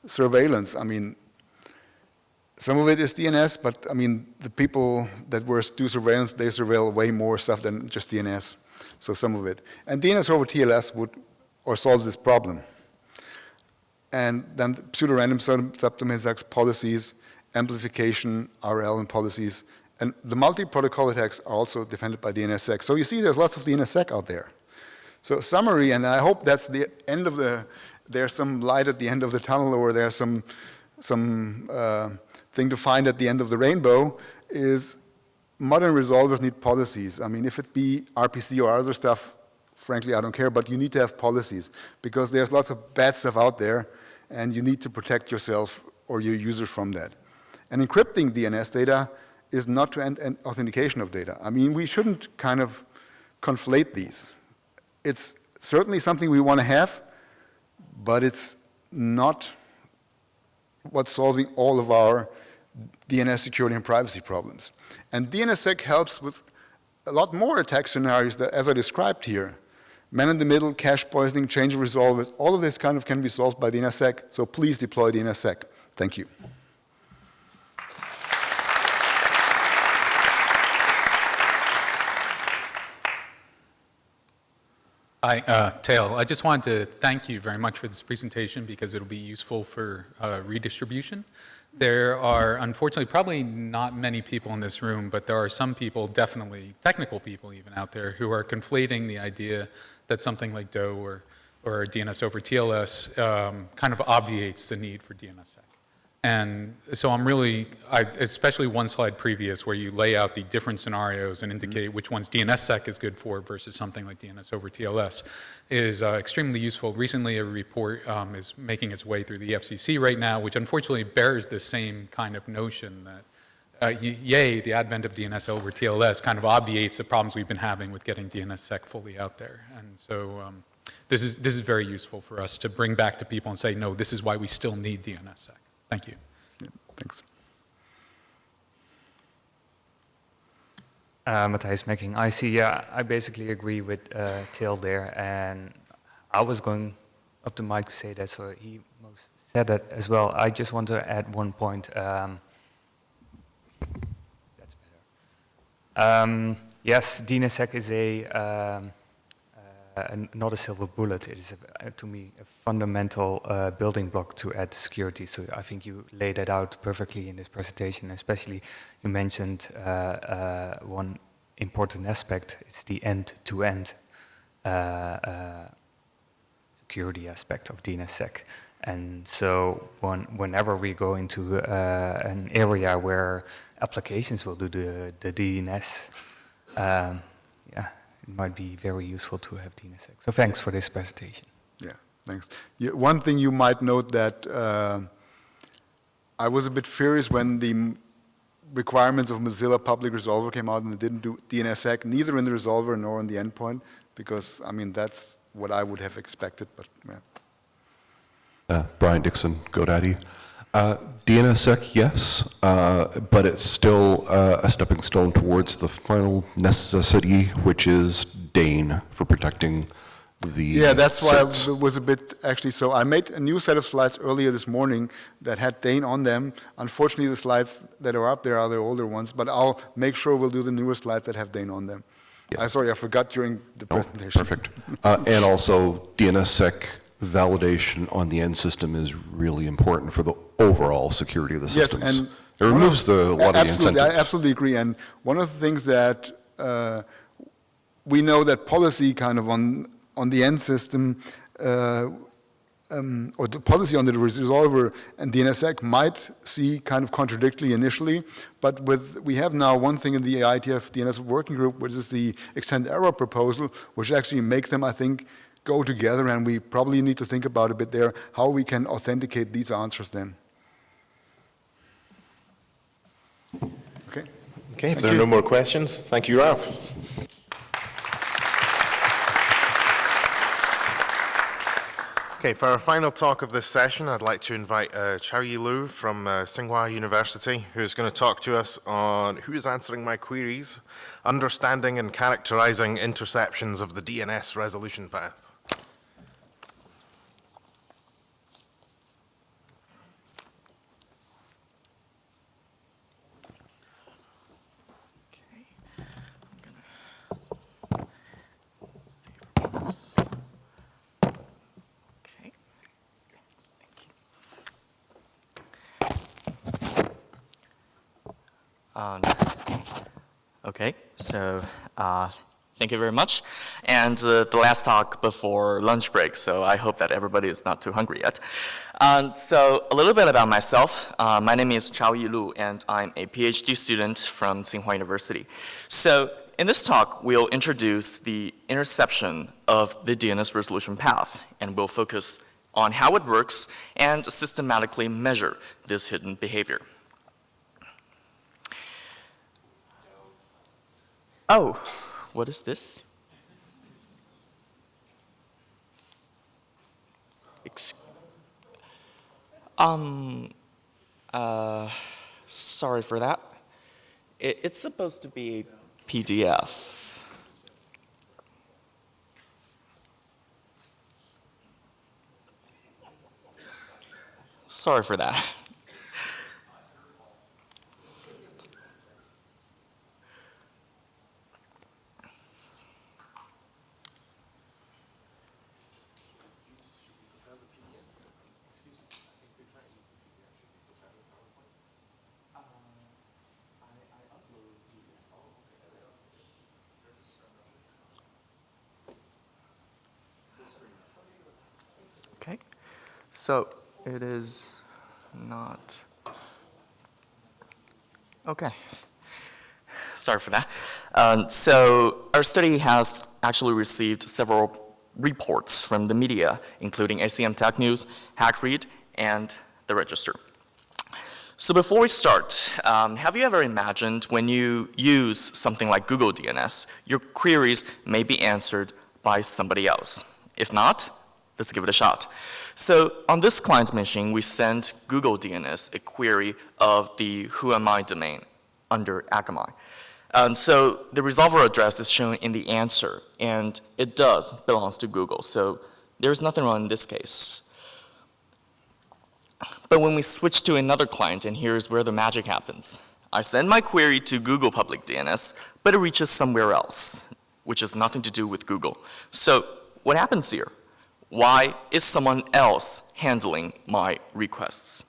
Surveillance, I mean, some of it is DNS, but I mean, the people that do surveillance, they surveil way more stuff than just DNS. So some of it. And DNS over TLS solves this problem. and then the pseudo-random subdomain attacks, policies, amplification, RL, and policies. And the multi-protocol attacks are also defended by DNSSEC. So you see there's lots of DNSSEC out there. So summary, and I hope that's the end of there's some light at the end of the tunnel, or there's some thing to find at the end of the rainbow, is modern resolvers need policies. I mean, if it be RPC or other stuff, frankly, I don't care, but you need to have policies, because there's lots of bad stuff out there, and you need to protect yourself or your user from that. And encrypting DNS data is not to end authentication of data. I mean, we shouldn't kind of conflate these. It's certainly something we want to have, but it's not what's solving all of our DNS security and privacy problems. And DNSSEC helps with a lot more attack scenarios that, as I described here. Man in the middle, cache poisoning, change of resolvers, all of this kind of can be solved by DNSSEC, so please deploy DNSSEC. Thank you. Hi, Tail. I just wanted to thank you very much for this presentation, because it'll be useful for redistribution. There are, unfortunately, probably not many people in this room, but there are some people, definitely technical people even out there, who are conflating the idea that something like DO or DNS over TLS kind of obviates the need for DNSSEC. And so I'm really, especially one slide previous where you lay out the different scenarios and indicate which ones DNSSEC is good for versus something like DNS over TLS is extremely useful. Recently, a report is making its way through the FCC right now, which unfortunately bears the same kind of notion that, the advent of DNS over TLS kind of obviates the problems we've been having with getting DNSSEC fully out there. And so this is very useful for us to bring back to people and say, no, this is why we still need DNSSEC. Thank you. Yeah, thanks. Matthijs Mekking, I see. Yeah, I basically agree with Tail there, and I was going up the mic to say that, so he most said that as well. I just want to add one point. That's better. Yes, DNSSEC is not a silver bullet. It is, to me, a fundamental building block to add security. So I think you laid that out perfectly in this presentation. Especially, you mentioned one important aspect. It's the end-to-end security aspect of DNSSEC. And so whenever we go into an area where applications will do the DNS, it might be very useful to have DNSSEC. So thanks for this presentation. Yeah, thanks. Yeah, one thing you might note that I was a bit furious when the requirements of Mozilla Public Resolver came out and it didn't do DNSSEC, neither in the resolver nor in the endpoint, because, I mean, that's what I would have expected, but yeah. Brian Dixon, GoDaddy. DNSSEC, yes, but it's still a stepping stone towards the final necessity, which is DANE for protecting the Yeah, that's why I certs. was a bit, actually, so I made a new set of slides earlier this morning that had DANE on them. Unfortunately, the slides that are up there are the older ones, but I'll make sure we'll do the newer slides that have DANE on them. Yeah. Sorry, I forgot during the Oh, presentation. perfect. And also, DNSSEC validation on the end system is really important for the overall security of the Yes, systems. and it removes a lot of the absolutely, I incentives. absolutely agree. And one of the things that we know that policy kind of on the end system, or the policy on the resolver and DNSSEC might see kind of contradictory initially, but we have now one thing in the IETF DNS working group, which is the extend error proposal, which actually makes them, I think, go together, and we probably need to think about a bit there how we can authenticate these answers then. Okay. Okay, if there are no more questions, thank you, Ralf. Okay, for our final talk of this session, I'd like to invite Chaoyi Liu from Tsinghua University, who's going to talk to us on who is answering my queries, understanding and characterizing interceptions of the DNS resolution path. Okay, so thank you very much. And the last talk before lunch break, so I hope that everybody is not too hungry yet. So a little bit about myself. My name is Chao Yilu, and I'm a PhD student from Tsinghua University. So in this talk, we'll introduce the interception of the DNS resolution path, and we'll focus on how it works and systematically measure this hidden behavior. Oh, what is this? Sorry for that. It's supposed to be a PDF. Sorry for that. Okay, so it is not, okay, sorry for that. So our study has actually received several reports from the media, including ACM Tech News, HackRead, and the Register. So before we start, have you ever imagined when you use something like Google DNS, your queries may be answered by somebody else? If not, let's give it a shot. So on this client machine, we sent Google DNS a query of the who am I domain under Akamai. So the resolver address is shown in the answer, and it belongs to Google. So there's nothing wrong in this case. But when we switch to another client, and here's where the magic happens. I send my query to Google public DNS, but it reaches somewhere else, which has nothing to do with Google. So what happens here? Why is someone else handling my requests?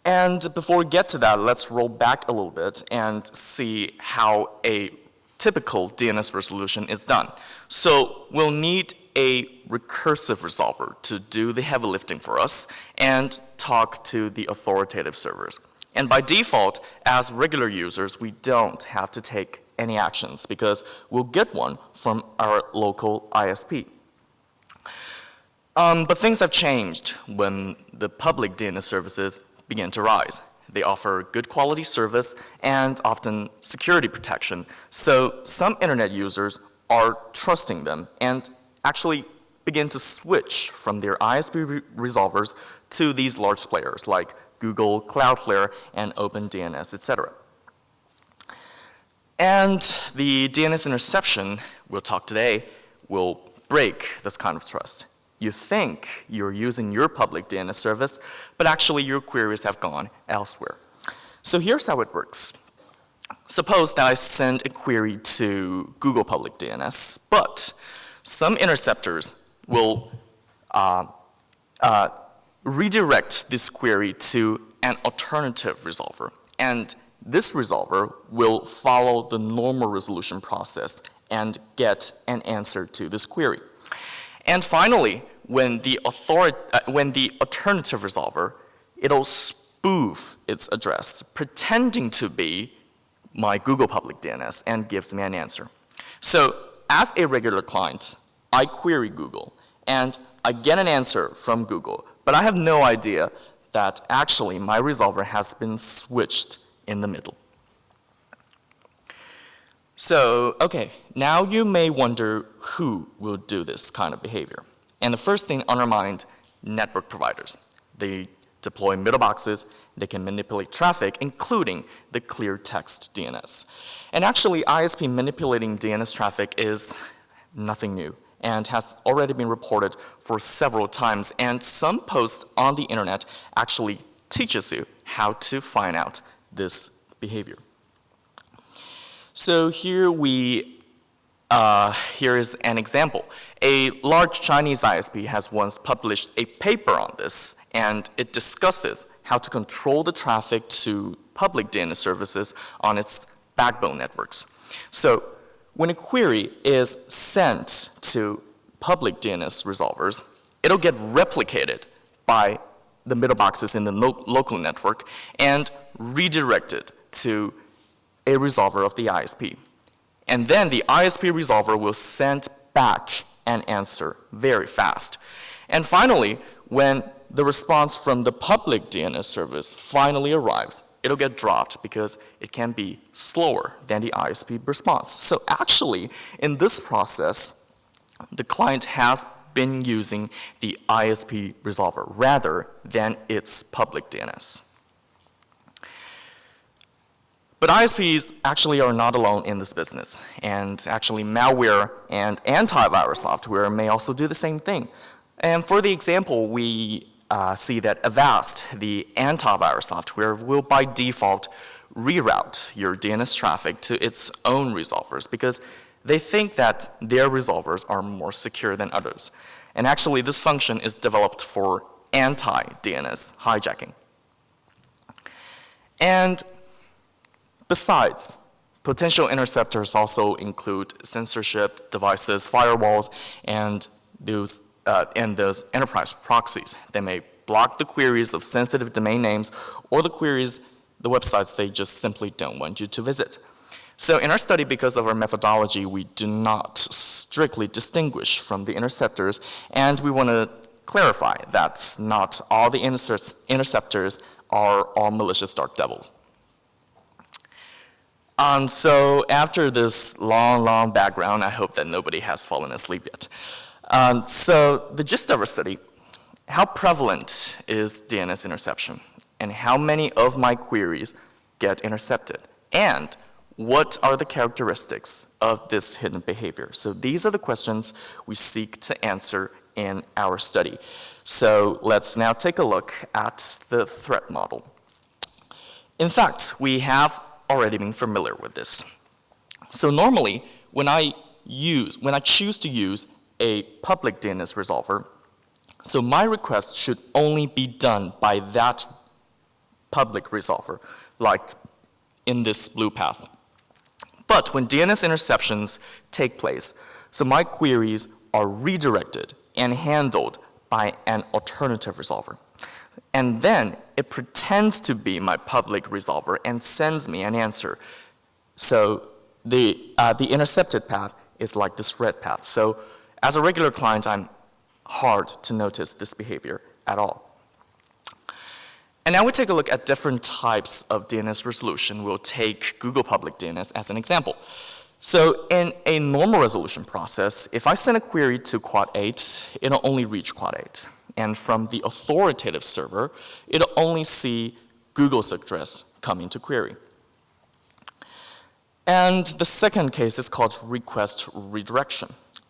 And before we get to that, let's roll back a little bit and see how a typical DNS resolution is done. So we'll need a recursive resolver to do the heavy lifting for us and talk to the authoritative servers. And by default, as regular users, we don't have to take any actions because we'll get one from our local ISP. But things have changed when the public DNS services began to rise. They offer good quality service and often security protection. So some internet users are trusting them and actually begin to switch from their ISP resolvers to these large players like Google, Cloudflare, and OpenDNS, etc. And the DNS interception we'll talk today will break this kind of trust. You think you're using your public DNS service, but actually your queries have gone elsewhere. So here's how it works. Suppose that I send a query to Google public DNS, but some interceptors will redirect this query to an alternative resolver. And this resolver will follow the normal resolution process and get an answer to this query. And finally, when the alternative resolver, it'll spoof its address, pretending to be my Google public DNS, and gives me an answer. So as a regular client, I query Google, and I get an answer from Google, but I have no idea that actually my resolver has been switched in the middle. So, okay, now you may wonder who will do this kind of behavior. And the first thing on our mind, network providers. They deploy middle boxes, they can manipulate traffic, including the clear text DNS. And actually, ISP manipulating DNS traffic is nothing new and has already been reported for several times. And some posts on the internet actually teaches you how to find out this behavior. So here is an example. A large Chinese ISP has once published a paper on this, and it discusses how to control the traffic to public DNS services on its backbone networks. So when a query is sent to public DNS resolvers, it'll get replicated by the middle boxes in the local network and redirected to a resolver of the ISP. And then the ISP resolver will send back an answer very fast. And finally, when the response from the public DNS service finally arrives, it'll get dropped because it can be slower than the ISP response. So actually, in this process, the client has been using the ISP resolver rather than its public DNS. But ISPs actually are not alone in this business, and actually malware and antivirus software may also do the same thing. And for the example, we see that Avast, the antivirus software, will by default reroute your DNS traffic to its own resolvers because they think that their resolvers are more secure than others. And actually, this function is developed for anti-DNS hijacking. And besides, potential interceptors also include censorship devices, firewalls, and those enterprise proxies. They may block the queries of sensitive domain names or the websites they just simply don't want you to visit. So in our study, because of our methodology, we do not strictly distinguish from the interceptors, and we want to clarify that not all the interceptors are all malicious dark devils. So after this long background, I hope that nobody has fallen asleep yet. So the gist of our study, how prevalent is DNS interception? And how many of my queries get intercepted? And what are the characteristics of this hidden behavior? So these are the questions we seek to answer in our study. So let's now take a look at the threat model. In fact, we have already been familiar with this. So normally, when I choose to use a public DNS resolver, so my request should only be done by that public resolver, like in this blue path. But when DNS interceptions take place, so my queries are redirected and handled by an alternative resolver. And then it pretends to be my public resolver and sends me an answer. So the intercepted path is like this red path. So as a regular client, I'm hard to notice this behavior at all. And now we take a look at different types of DNS resolution. We'll take Google Public DNS as an example. So in a normal resolution process, if I send a query to Quad 8, it'll only reach Quad 8. And from the authoritative server, it'll only see Google's address coming to query. And the second case is called request redirection.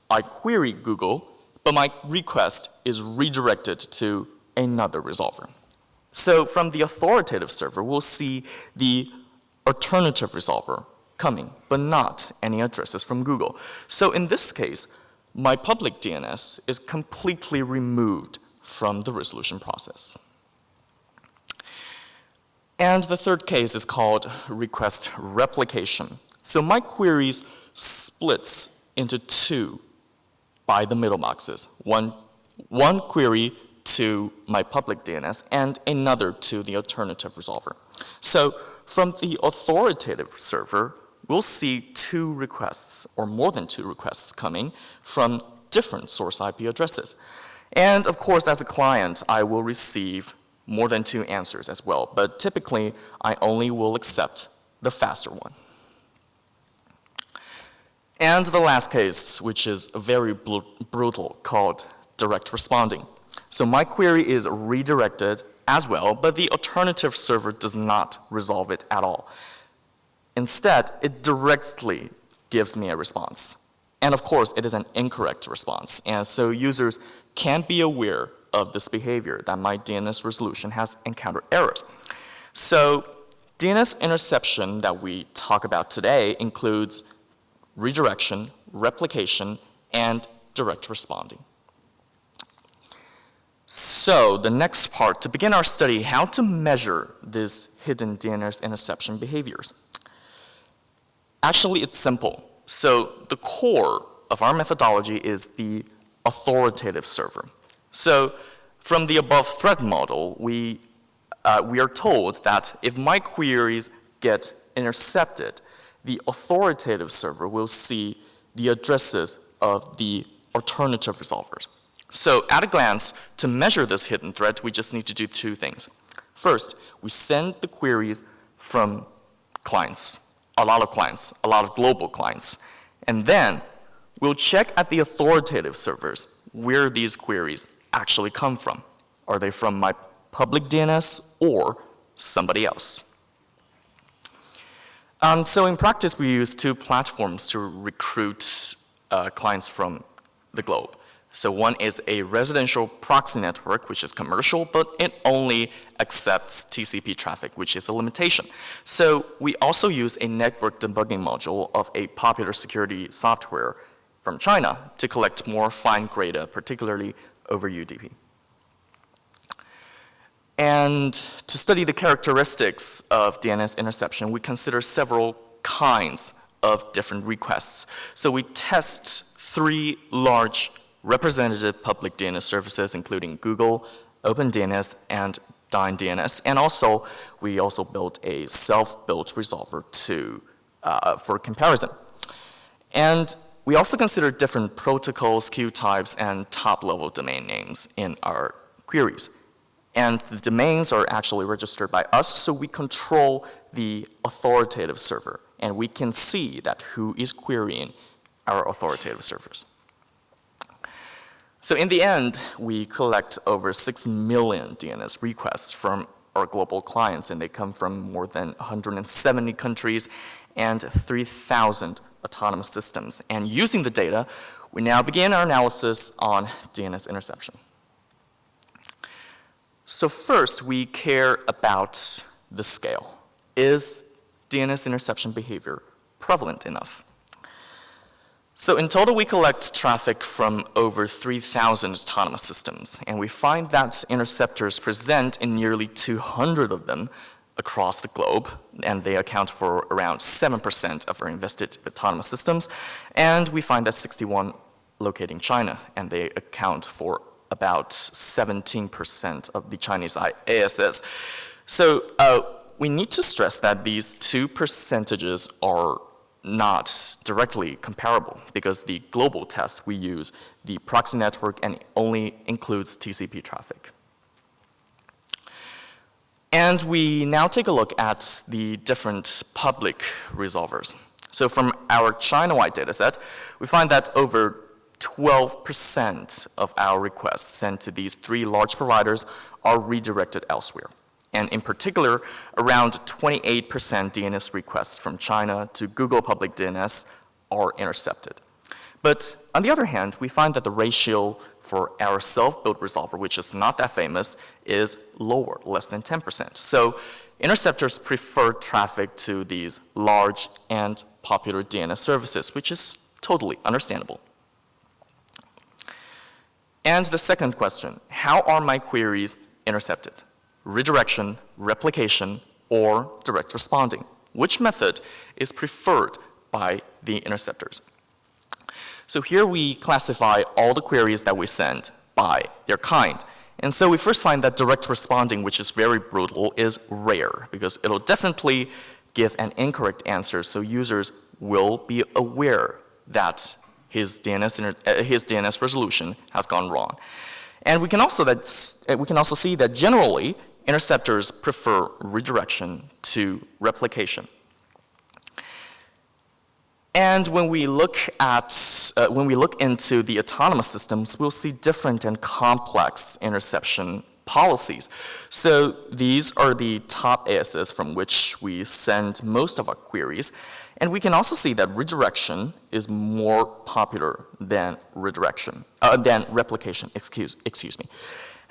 I query Google, but my request is redirected to another resolver. So from the authoritative server, we'll see the alternative resolver coming, but not any addresses from Google. So in this case, my public DNS is completely removed from the resolution process. And the third case is called request replication. So my queries splits into two by the middle boxes. One query to my public DNS and another to the alternative resolver. So from the authoritative server, we'll see two requests or more than two requests coming from different source IP addresses. And of course, as a client, I will receive more than two answers as well, but typically I only will accept the faster one. And the last case, which is very brutal, called direct responding. So my query is redirected as well, but the alternative server does not resolve it at all. Instead, it directly gives me a response. And of course, it is an incorrect response. And so users can't be aware of this behavior, that my DNS resolution has encountered errors. So DNS interception that we talk about today includes redirection, replication, and direct responding. So the next part, to begin our study, how to measure these hidden DNS interception behaviors. Actually, it's simple. So the core of our methodology is the authoritative server. So from the above threat model, we are told that if my queries get intercepted, the authoritative server will see the addresses of the alternative resolvers. So at a glance, to measure this hidden threat, we just need to do two things. First, we send the queries from clients, a lot of global clients. And then we'll check at the authoritative servers where these queries actually come from. Are they from my public DNS or somebody else? So in practice, we use two platforms to recruit clients from the globe. So one is a residential proxy network, which is commercial, but it only accepts TCP traffic, which is a limitation. So we also use a network debugging module of a popular security software from China to collect more fine-grained data, particularly over UDP. And to study the characteristics of DNS interception, we consider several kinds of different requests. So we test 3 large representative public DNS services, including Google, OpenDNS, and DynDNS. And also, we also built a self-built resolver for comparison. And we also consider different protocols, queue types, and top-level domain names in our queries. And the domains are actually registered by us, so we control the authoritative server. And we can see that who is querying our authoritative servers. So in the end, we collect over 6 million DNS requests from our global clients, and they come from more than 170 countries and 3,000 autonomous systems. And using the data, we now begin our analysis on DNS interception. So first, we care about the scale. Is DNS interception behavior prevalent enough? So in total, we collect traffic from over 3,000 autonomous systems, and we find that interceptors present in nearly 200 of them across the globe, and they account for around 7% of our invested autonomous systems, and we find that 61 locate in China, and they account for about 17% of the Chinese ASS. So we need to stress that these two percentages are not directly comparable because the global test we use the proxy network and it only includes TCP traffic. And we now take a look at the different public resolvers. So from our China-wide dataset, we find that over 12% of our requests sent to these 3 large providers are redirected elsewhere. And in particular, around 28% DNS requests from China to Google Public DNS are intercepted. But on the other hand, we find that the ratio for our self-built resolver, which is not that famous, is lower, less than 10%. So interceptors prefer traffic to these large and popular DNS services, which is totally understandable. And the second question, how are my queries intercepted? Redirection, replication, or direct responding? Which method is preferred by the interceptors? So here we classify all the queries that we send by their kind. And so we first find that direct responding, which is very brutal, is rare because it'll definitely give an incorrect answer, so users will be aware that his DNS resolution has gone wrong. And we can also see that generally interceptors prefer redirection to replication. And when we look into the autonomous systems, we'll see different and complex interception policies. So these are the top ASs from which we send most of our queries. And we can also see that redirection is more popular than replication, excuse me.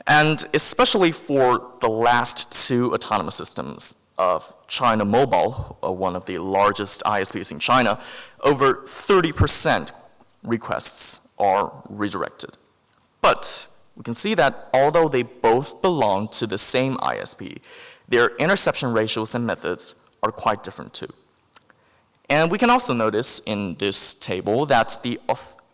And especially for the last 2 autonomous systems of China Mobile, one of the largest ISPs in China, over 30% requests are redirected. But we can see that although they both belong to the same ISP, their interception ratios and methods are quite different too. And we can also notice in this table that the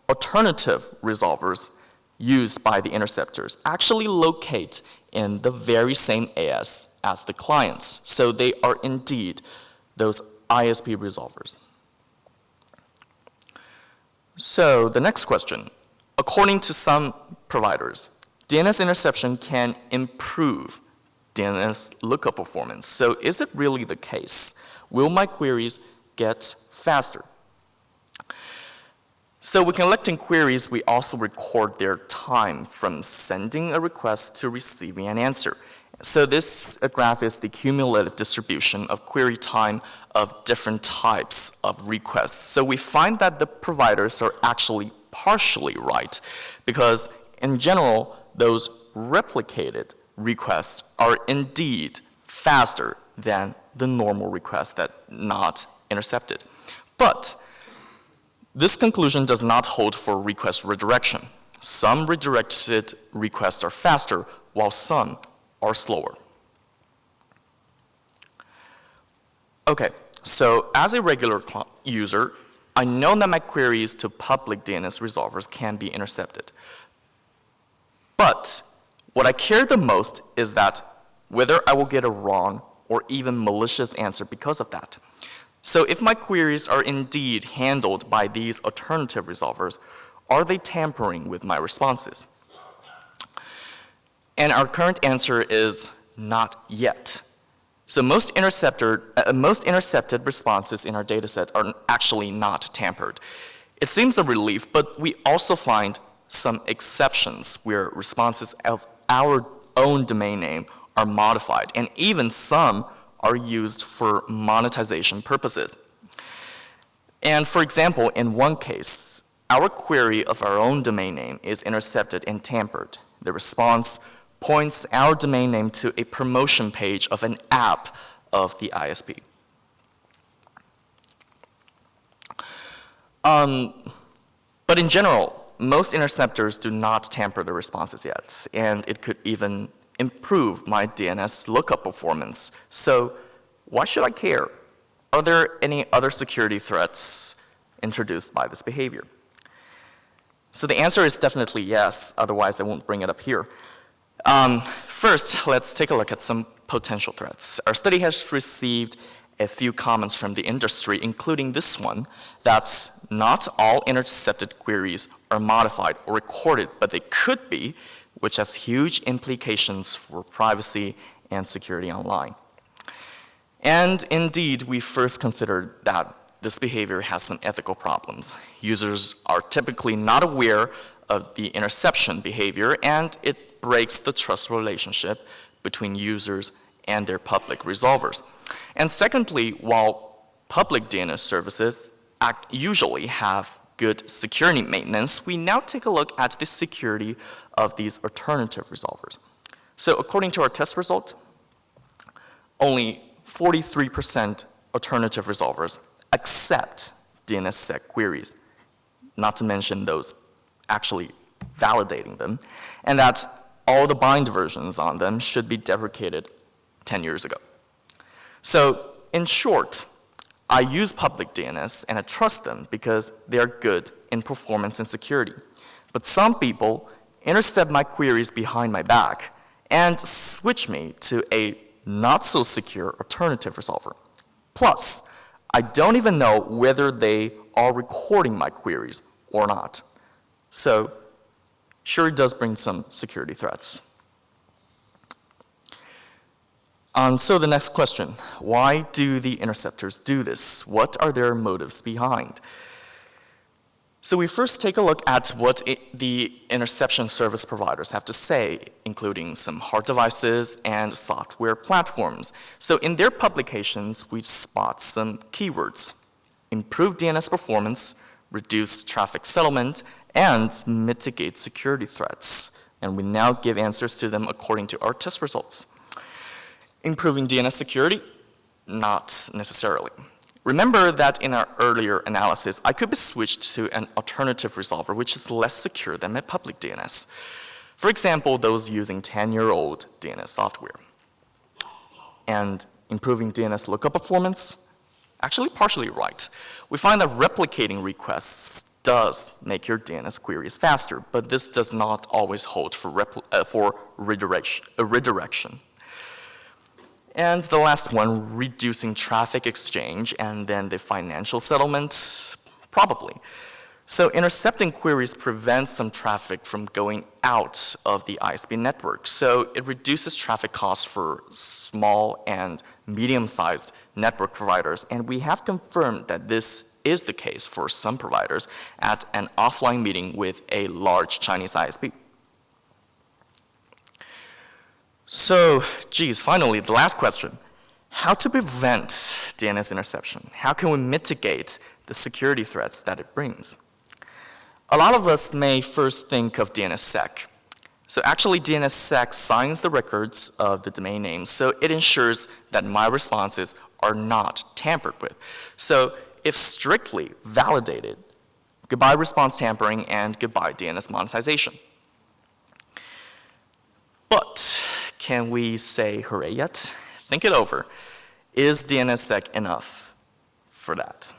alternative resolvers used by the interceptors actually locate in the very same AS as the clients. So they are indeed those ISP resolvers. So the next question. According to some providers, DNS interception can improve DNS lookup performance. So is it really the case? Will my queries get faster? So when collecting queries, we also record their time from sending a request to receiving an answer. So this graph is the cumulative distribution of query time of different types of requests. So we find that the providers are actually partially right, because in general, those replicated requests are indeed faster than the normal requests that not intercepted. But this conclusion does not hold for request redirection. Some redirected requests are faster, while some are slower. Okay, so as a regular user, I know that my queries to public DNS resolvers can be intercepted. But what I care the most is that whether I will get a wrong or even malicious answer because of that. So if my queries are indeed handled by these alternative resolvers, are they tampering with my responses? And our current answer is not yet. So most intercepted responses in our dataset are actually not tampered. It seems a relief, but we also find some exceptions where responses of our own domain name are modified, and even some are used for monetization purposes. And for example, in one case, our query of our own domain name is intercepted and tampered. The response points our domain name to a promotion page of an app of the ISP. But in general, most interceptors do not tamper the responses yet, and it could even improve my DNS lookup performance. So why should I care? Are there any other security threats introduced by this behavior? So the answer is definitely yes, otherwise I won't bring it up here. First, let's take a look at some potential threats. Our study has received a few comments from the industry, including this one, that not all intercepted queries are modified or recorded, but they could be, which has huge implications for privacy and security online. And indeed, we first considered that this behavior has some ethical problems. Users are typically not aware of the interception behavior, and it breaks the trust relationship between users and their public resolvers. And secondly, while public DNS services usually have good security maintenance, we now take a look at the security of these alternative resolvers. So according to our test result, only 43% alternative resolvers accept DNSSEC queries, not to mention those actually validating them, and that all the bind versions on them should be deprecated 10 years ago. So in short, I use public DNS and I trust them because they are good in performance and security. But some people intercept my queries behind my back and switch me to a not so secure alternative resolver. Plus, I don't even know whether they are recording my queries or not. So, sure, it does bring some security threats. So the next question, why do the interceptors do this? What are their motives behind? So we first take a look at what the interception service providers have to say, including some hard devices and software platforms. So in their publications, we spot some keywords: improve DNS performance, reduce traffic settlement, and mitigate security threats. And we now give answers to them according to our test results. Improving DNS security? Not necessarily. Remember that in our earlier analysis, I could be switched to an alternative resolver which is less secure than my public DNS. For example, those using 10-year-old DNS software. And improving DNS lookup performance? Actually, partially right. We find that replicating requests does make your DNS queries faster, but this does not always hold for redirection. And the last one, reducing traffic exchange and then the financial settlement, probably. So intercepting queries prevents some traffic from going out of the ISP network. So it reduces traffic costs for small and medium-sized network providers. And we have confirmed that this is the case for some providers at an offline meeting with a large Chinese ISP. So, geez, finally, the last question. How to prevent DNS interception? How can we mitigate the security threats that it brings? A lot of us may first think of DNSSEC. So actually, DNSSEC signs the records of the domain name, so it ensures that my responses are not tampered with. So if strictly validated, goodbye response tampering and goodbye DNS monetization. But can we say hooray yet? Think it over. Is DNSSEC enough for that?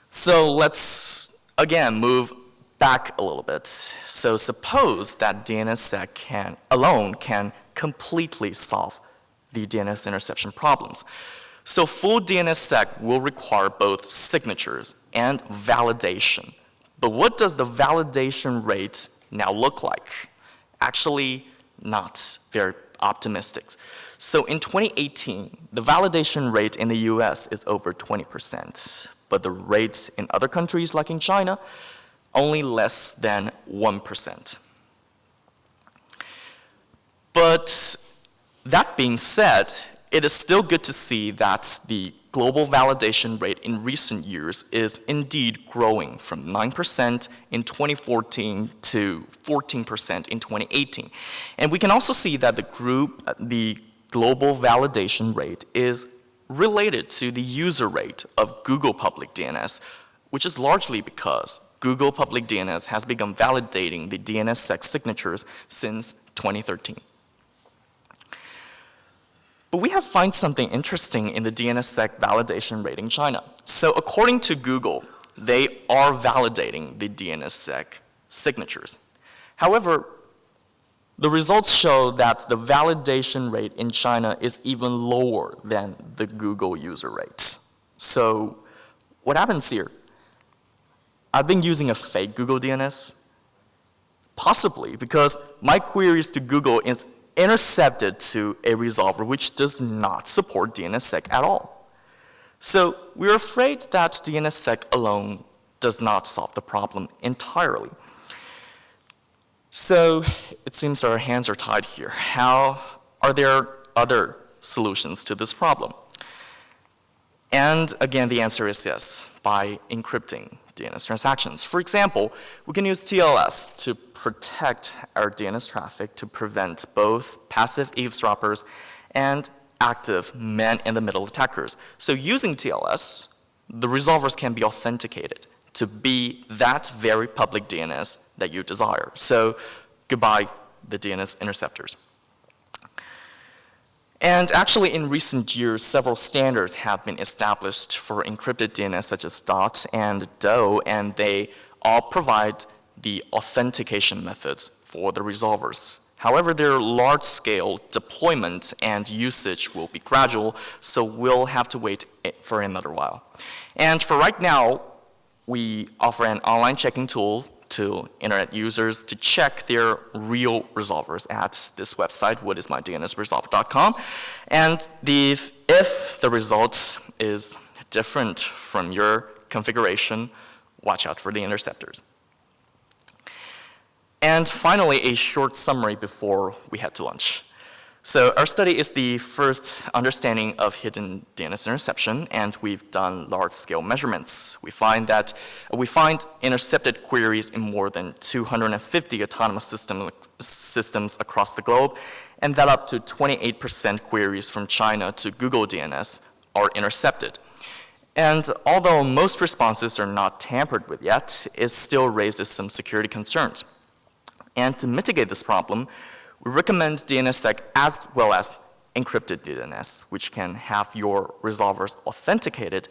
So let's again move back a little bit. So suppose that DNSSEC alone can completely solve the DNS interception problems. So full DNSSEC will require both signatures and validation. But what does the validation rate now look like? Actually, not very optimistic. So in 2018, the validation rate in the US is over 20%, but the rates in other countries like in China, only less than 1%. But that being said, it is still good to see that the global validation rate in recent years is indeed growing from 9% in 2014 to 14% in 2018. And we can also see that the global validation rate is related to the user rate of Google Public DNS, which is largely because Google Public DNS has begun validating the DNSSEC signatures since 2013. But we have found something interesting in the DNSSEC validation rate in China. So according to Google, they are validating the DNSSEC signatures. However, the results show that the validation rate in China is even lower than the Google user rates. So what happens here? I've been using a fake Google DNS? Possibly, because my queries to Google is intercepted to a resolver which does not support DNSSEC at all. So we're afraid that DNSSEC alone does not solve the problem entirely. So it seems our hands are tied here. Are there other solutions to this problem? And again, the answer is yes, by encrypting DNS transactions. For example, we can use TLS to protect our DNS traffic to prevent both passive eavesdroppers and active man-in-the-middle attackers. So using TLS, the resolvers can be authenticated to be that very public DNS that you desire. So goodbye the DNS interceptors. And actually, in recent years, several standards have been established for encrypted DNS, such as DOT and DOE, and they all provide the authentication methods for the resolvers. However, their large-scale deployment and usage will be gradual, so we'll have to wait for another while. And for right now, we offer an online checking tool to internet users to check their real resolvers at this website, whatismydnsresolver.com. And if the result is different from your configuration, watch out for the interceptors. And finally, a short summary before we head to lunch. So our study is the first understanding of hidden DNS interception, and we've done large-scale measurements. We find intercepted queries in more than 250 autonomous systems across the globe, and that up to 28% queries from China to Google DNS are intercepted. And although most responses are not tampered with yet, it still raises some security concerns. And to mitigate this problem, we recommend DNSSEC as well as encrypted DNS, which can have your resolvers authenticated.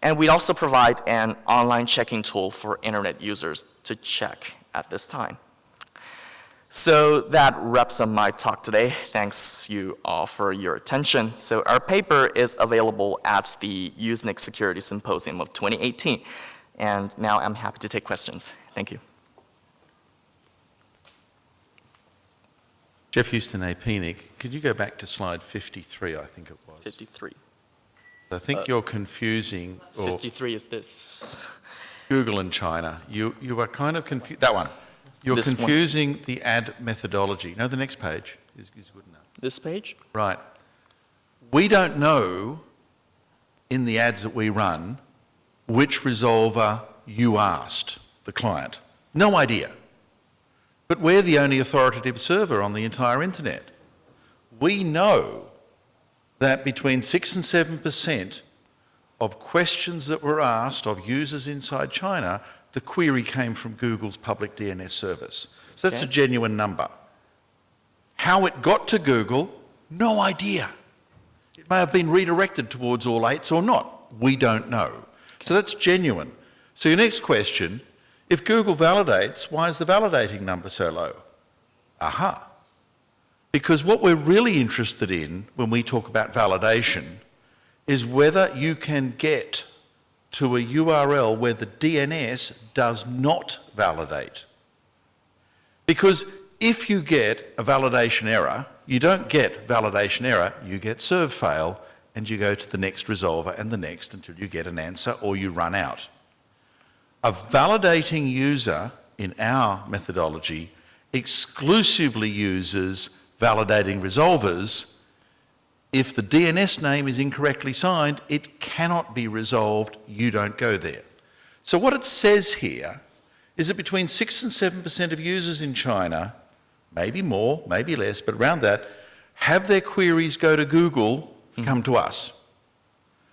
And we also provide an online checking tool for internet users to check at this time. So that wraps up my talk today. Thanks you all for your attention. So our paper is available at the Usenix Security Symposium of 2018. And now I'm happy to take questions. Thank you. Jeff Houston, APNIC, could you go back to slide 53, I think it was? 53. I think you're confusing. 53 is this. Google and China. You are kind of confused. That one. You're This one. confusing the ad methodology. No, the next page is good enough. This page? Right. We don't know in the ads that we run which resolver you asked, the client. No idea. But we're the only authoritative server on the entire internet. We know that between 6 and 7% of questions that were asked of users inside China, the query came from Google's public DNS service. So that's Okay. a genuine number. How it got to Google, no idea. It may have been redirected towards all 8s or not. We don't know. So that's genuine. So your next question, if Google validates, why is the validating number so low? Aha. Because what we're really interested in when we talk about validation is whether you can get to a URL where the DNS does not validate. Because if you get a validation error, you don't get validation error, you get serve fail, and you go to the next resolver and the next until you get an answer or you run out. A validating user in our methodology exclusively uses validating resolvers. If the DNS name is incorrectly signed, it cannot be resolved, you don't go there. So what it says here is that between 6 and 7% of users in China, maybe more, maybe less, but around that, have their queries go to Google, come to us.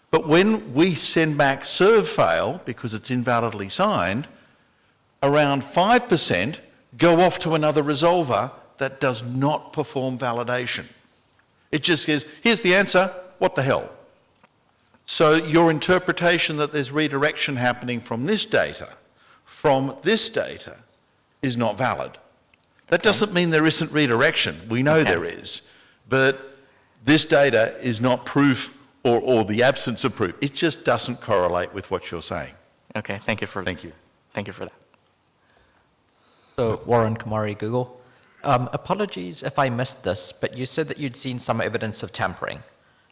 But when we send back serve fail, because it's invalidly signed, around 5% go off to another resolver that does not perform validation. It just says, here's the answer, what the hell? So your interpretation that there's redirection happening from this data is not valid. That doesn't mean there isn't redirection. We know there is. But this data is not proof or the absence of proof. It just doesn't correlate with what you're saying. Okay, thank you for Thank you. Thank you for that. So Warren Kumari, Google. Apologies if I missed this, but you said that you'd seen some evidence of tampering.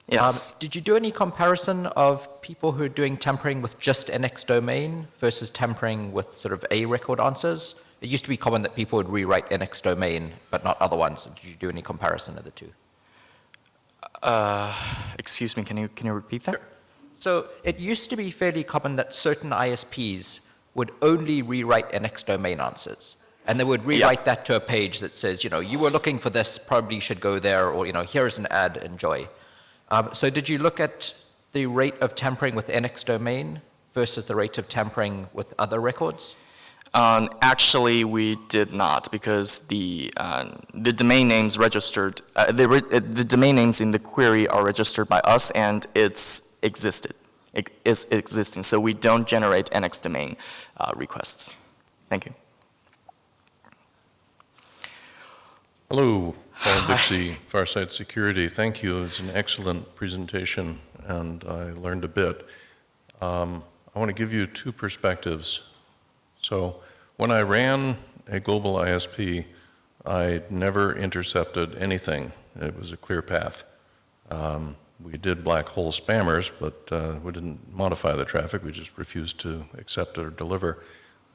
Yes. Did you do any comparison of people who are doing tampering with just NX domain versus tampering with sort of A record answers? It used to be common that people would rewrite NX domain, but not other ones. Did you do any comparison of the two? Excuse me, can you repeat that? So it used to be fairly common that certain ISPs would only rewrite NX domain answers. And they would rewrite that to a page that says, you were looking for this, probably should go there, or, here's an ad, enjoy. So did you look at the rate of tampering with NX domain versus the rate of tampering with other records? Actually, we did not, because the domain names registered, the domain names in the query are registered by us, and it's existing. So we don't generate NX domain requests. Thank you. Hello, Paul Vixie, Farsight Security. Thank you. It was an excellent presentation, and I learned a bit. I want to give you two perspectives. So when I ran a global ISP, I never intercepted anything. It was a clear path. We did black hole spammers, but we didn't modify the traffic. We just refused to accept or deliver.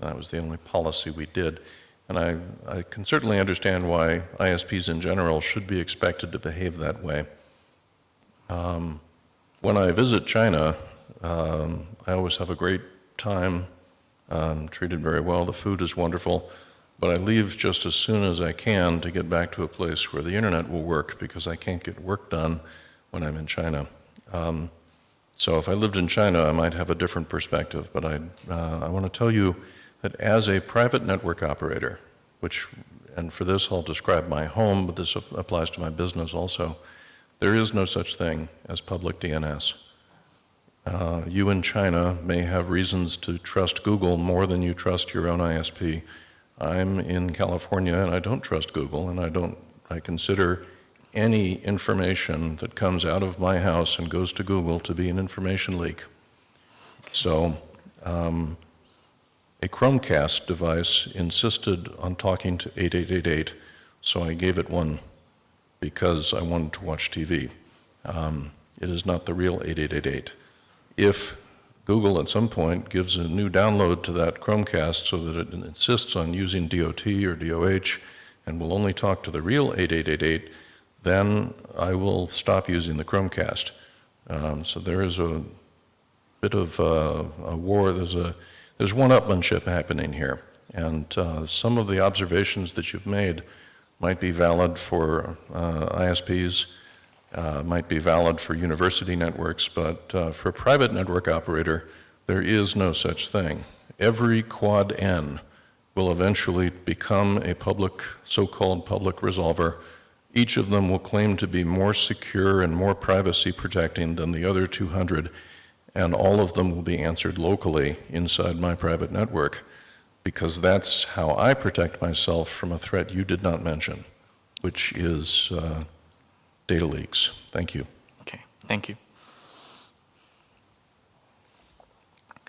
That was the only policy we did. And I can certainly understand why ISPs in general should be expected to behave that way. When I visit China, I always have a great time, treated very well. The food is wonderful, but I leave just as soon as I can to get back to a place where the internet will work, because I can't get work done when I'm in China. So if I lived in China, I might have a different perspective, but I want to tell you that as a private network operator, which and for this I'll describe my home, but this applies to my business also. There is no such thing as public DNS. You in China may have reasons to trust Google more than you trust your own ISP. I'm in California and I don't trust Google, and I consider any information that comes out of my house and goes to Google to be an information leak. So a Chromecast device insisted on talking to 8888, so I gave it one because I wanted to watch TV. It is not the real 8888. If Google at some point gives a new download to that Chromecast so that it insists on using DOT or DOH and will only talk to the real 8888, then I will stop using the Chromecast. So there is a bit of a war. There's one-upmanship happening here, and some of the observations that you've made might be valid for ISPs, might be valid for university networks, but for a private network operator, there is no such thing. Every quad N will eventually become a public, so-called public resolver. Each of them will claim to be more secure and more privacy protecting than the other 200, and all of them will be answered locally inside my private network, because that's how I protect myself from a threat you did not mention, which is data leaks. Thank you. Okay, thank you.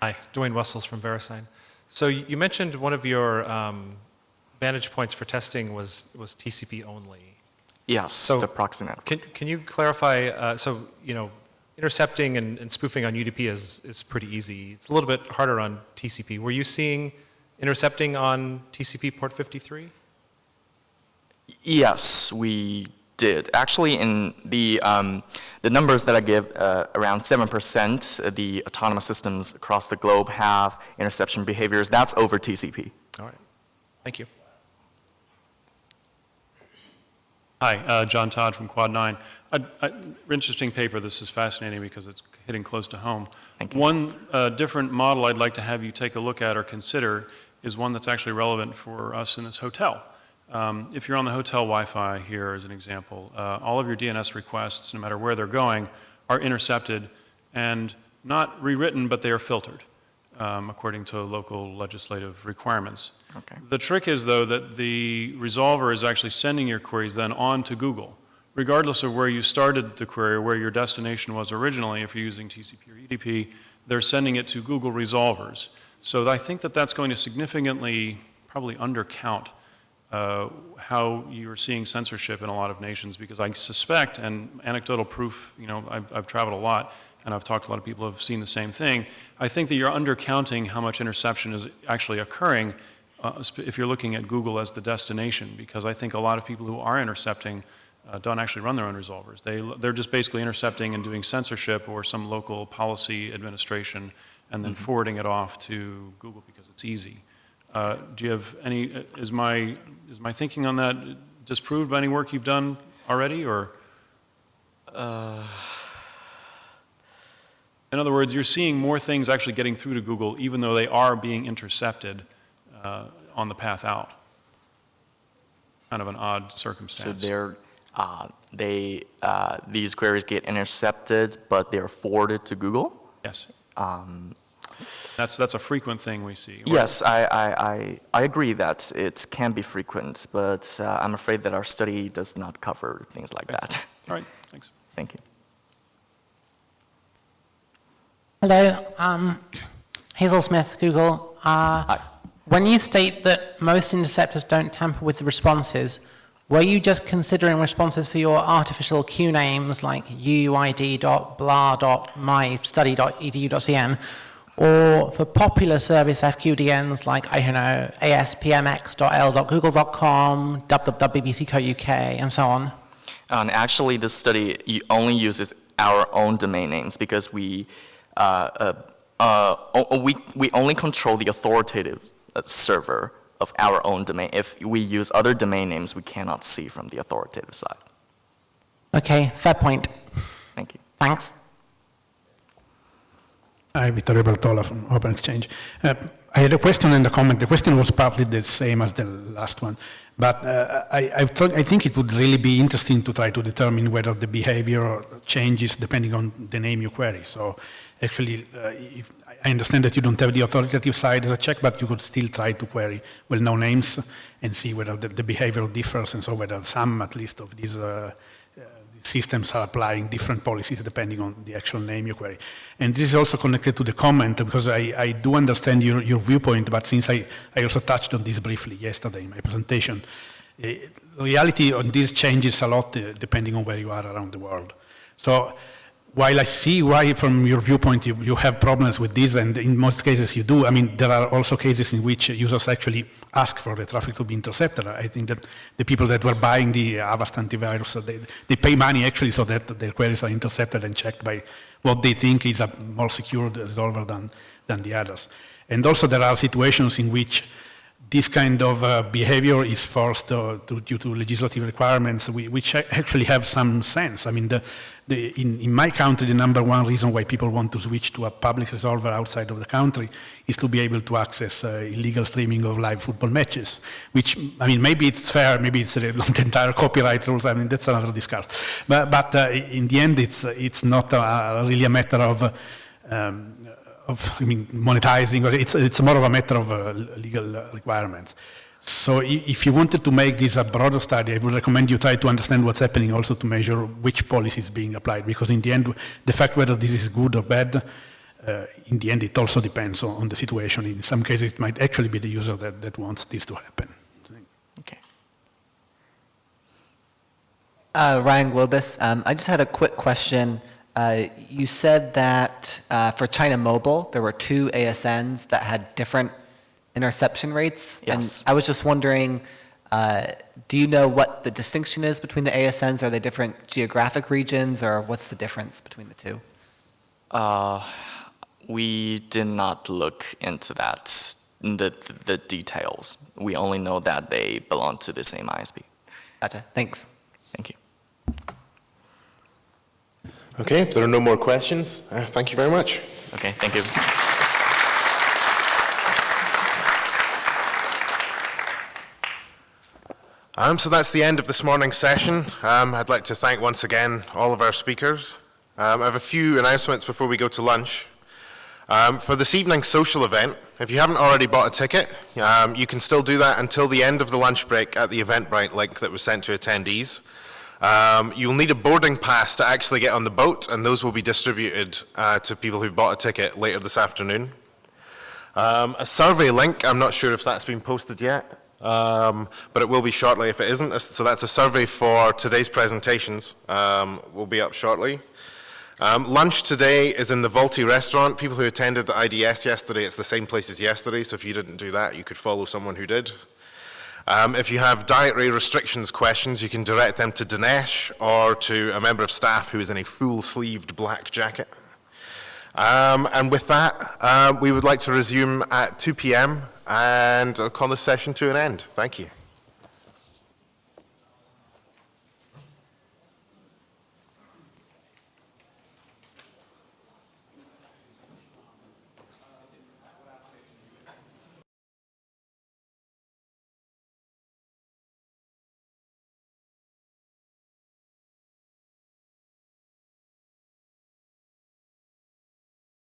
Hi, Dwayne Wessels from VeriSign. So you mentioned one of your vantage points for testing was TCP only. Yes, So the proxy network. Can you clarify, so, you know, intercepting and spoofing on UDP is pretty easy. It's a little bit harder on TCP. Were you seeing intercepting on TCP port 53? Yes, we did. Actually, in the numbers that I give, around 7%, the autonomous systems across the globe have interception behaviors. That's over TCP. All right. Thank you. Hi, John Todd from Quad 9. Interesting paper. This is fascinating because it's hitting close to home. Thank you. One different model I'd like to have you take a look at or consider is one that's actually relevant for us in this hotel. If you're on the hotel Wi-Fi here as an example, all of your DNS requests, no matter where they're going, are intercepted and not rewritten, but they are filtered according to local legislative requirements. Okay. The trick is, though, that the resolver is actually sending your queries then on to Google. Regardless of where you started the query or where your destination was originally, if you're using TCP or UDP, they're sending it to Google resolvers. So I think that that's going to significantly probably undercount how you're seeing censorship in a lot of nations, because I suspect, and anecdotal proof, you know, I've traveled a lot and I've talked to a lot of people who have seen the same thing. I think that you're undercounting how much interception is actually occurring if you're looking at Google as the destination, because I think a lot of people who are intercepting don't actually run their own resolvers. They're just basically intercepting and doing censorship or some local policy administration and then forwarding it off to Google because it's easy. Do you have any, is my thinking on that disproved by any work you've done already, or? In other words, you're seeing more things actually getting through to Google even though they are being intercepted on the path out. Kind of an odd circumstance. So these queries get intercepted, but they're forwarded to Google? Yes. That's a frequent thing we see. Yes, I agree that it can be frequent, but I'm afraid that our study does not cover things like that. All right, thanks. Thank you. Hello, Hazel Smith, Google. Hi. When you state that most interceptors don't tamper with the responses, were you just considering responses for your artificial Q names like uuid.blah.mystudy.edu.cn, or for popular service FQDNs like, I don't know, aspmx.l.google.com, www.bbc.co.uk, and so on? Actually, this study only uses our own domain names because we only control the authoritative server of our own domain. If we use other domain names, we cannot see from the authoritative side. Okay, fair point. Thank you. Thanks. Hi, Vittorio Bertola from Open Exchange. I had a question and a comment. The question was partly the same as the last one. But I think it would really be interesting to try to determine whether the behavior changes depending on the name you query. So actually, I understand that you don't have the authoritative side as a check, but you could still try to query well-known names and see whether the behavior differs, and so whether some, at least, of these systems are applying different policies depending on the actual name you query. And this is also connected to the comment, because I do understand your viewpoint, but since I also touched on this briefly yesterday in my presentation, reality on this changes a lot depending on where you are around the world. So while I see why from your viewpoint you have problems with this, and in most cases you do, I mean, there are also cases in which users actually ask for the traffic to be intercepted. I think that the people that were buying the Avast antivirus, they pay money actually so that their queries are intercepted and checked by what they think is a more secure resolver than the others. And also there are situations in which this kind of behavior is forced due to legislative requirements, which actually have some sense. I mean, in my country, the number one reason why people want to switch to a public resolver outside of the country is to be able to access illegal streaming of live football matches, which, I mean, maybe it's fair, maybe it's the entire copyright rules, I mean, that's another discussion. But in the end, it's not really a matter of monetizing, or it's more of a matter of legal requirements. So if you wanted to make this a broader study, I would recommend you try to understand what's happening, also to measure which policy is being applied, because in the end, the fact whether this is good or bad, in the end, it also depends on the situation. In some cases, it might actually be the user that wants this to happen. Okay. Ryan Globus, I just had a quick question. You said that for China Mobile, there were 2 ASNs that had different interception rates. Yes. And I was just wondering, do you know what the distinction is between the ASNs? Are they different geographic regions, or what's the difference between the 2? We did not look into that, the details. We only know that they belong to the same ISP. Gotcha. Thanks. Thank you. Okay, if there are no more questions, thank you very much. Okay, thank you. So that's the end of this morning's session. I'd like to thank once again all of our speakers. I have a few announcements before we go to lunch. For this evening's social event, if you haven't already bought a ticket, you can still do that until the end of the lunch break at the Eventbrite link that was sent to attendees. You'll need a boarding pass to actually get on the boat, and those will be distributed to people who've bought a ticket later this afternoon. A survey link, I'm not sure if that's been posted yet, but it will be shortly if it isn't. So that's a survey for today's presentations, will be up shortly. Lunch today is in the Vaulty restaurant. People who attended the IDS yesterday, it's the same place as yesterday, so if you didn't do that, you could follow someone who did. If you have dietary restrictions questions, you can direct them to Dinesh or to a member of staff who is in a full-sleeved black jacket. And with that, we would like to resume at 2 p.m. and call this session to an end. Thank you.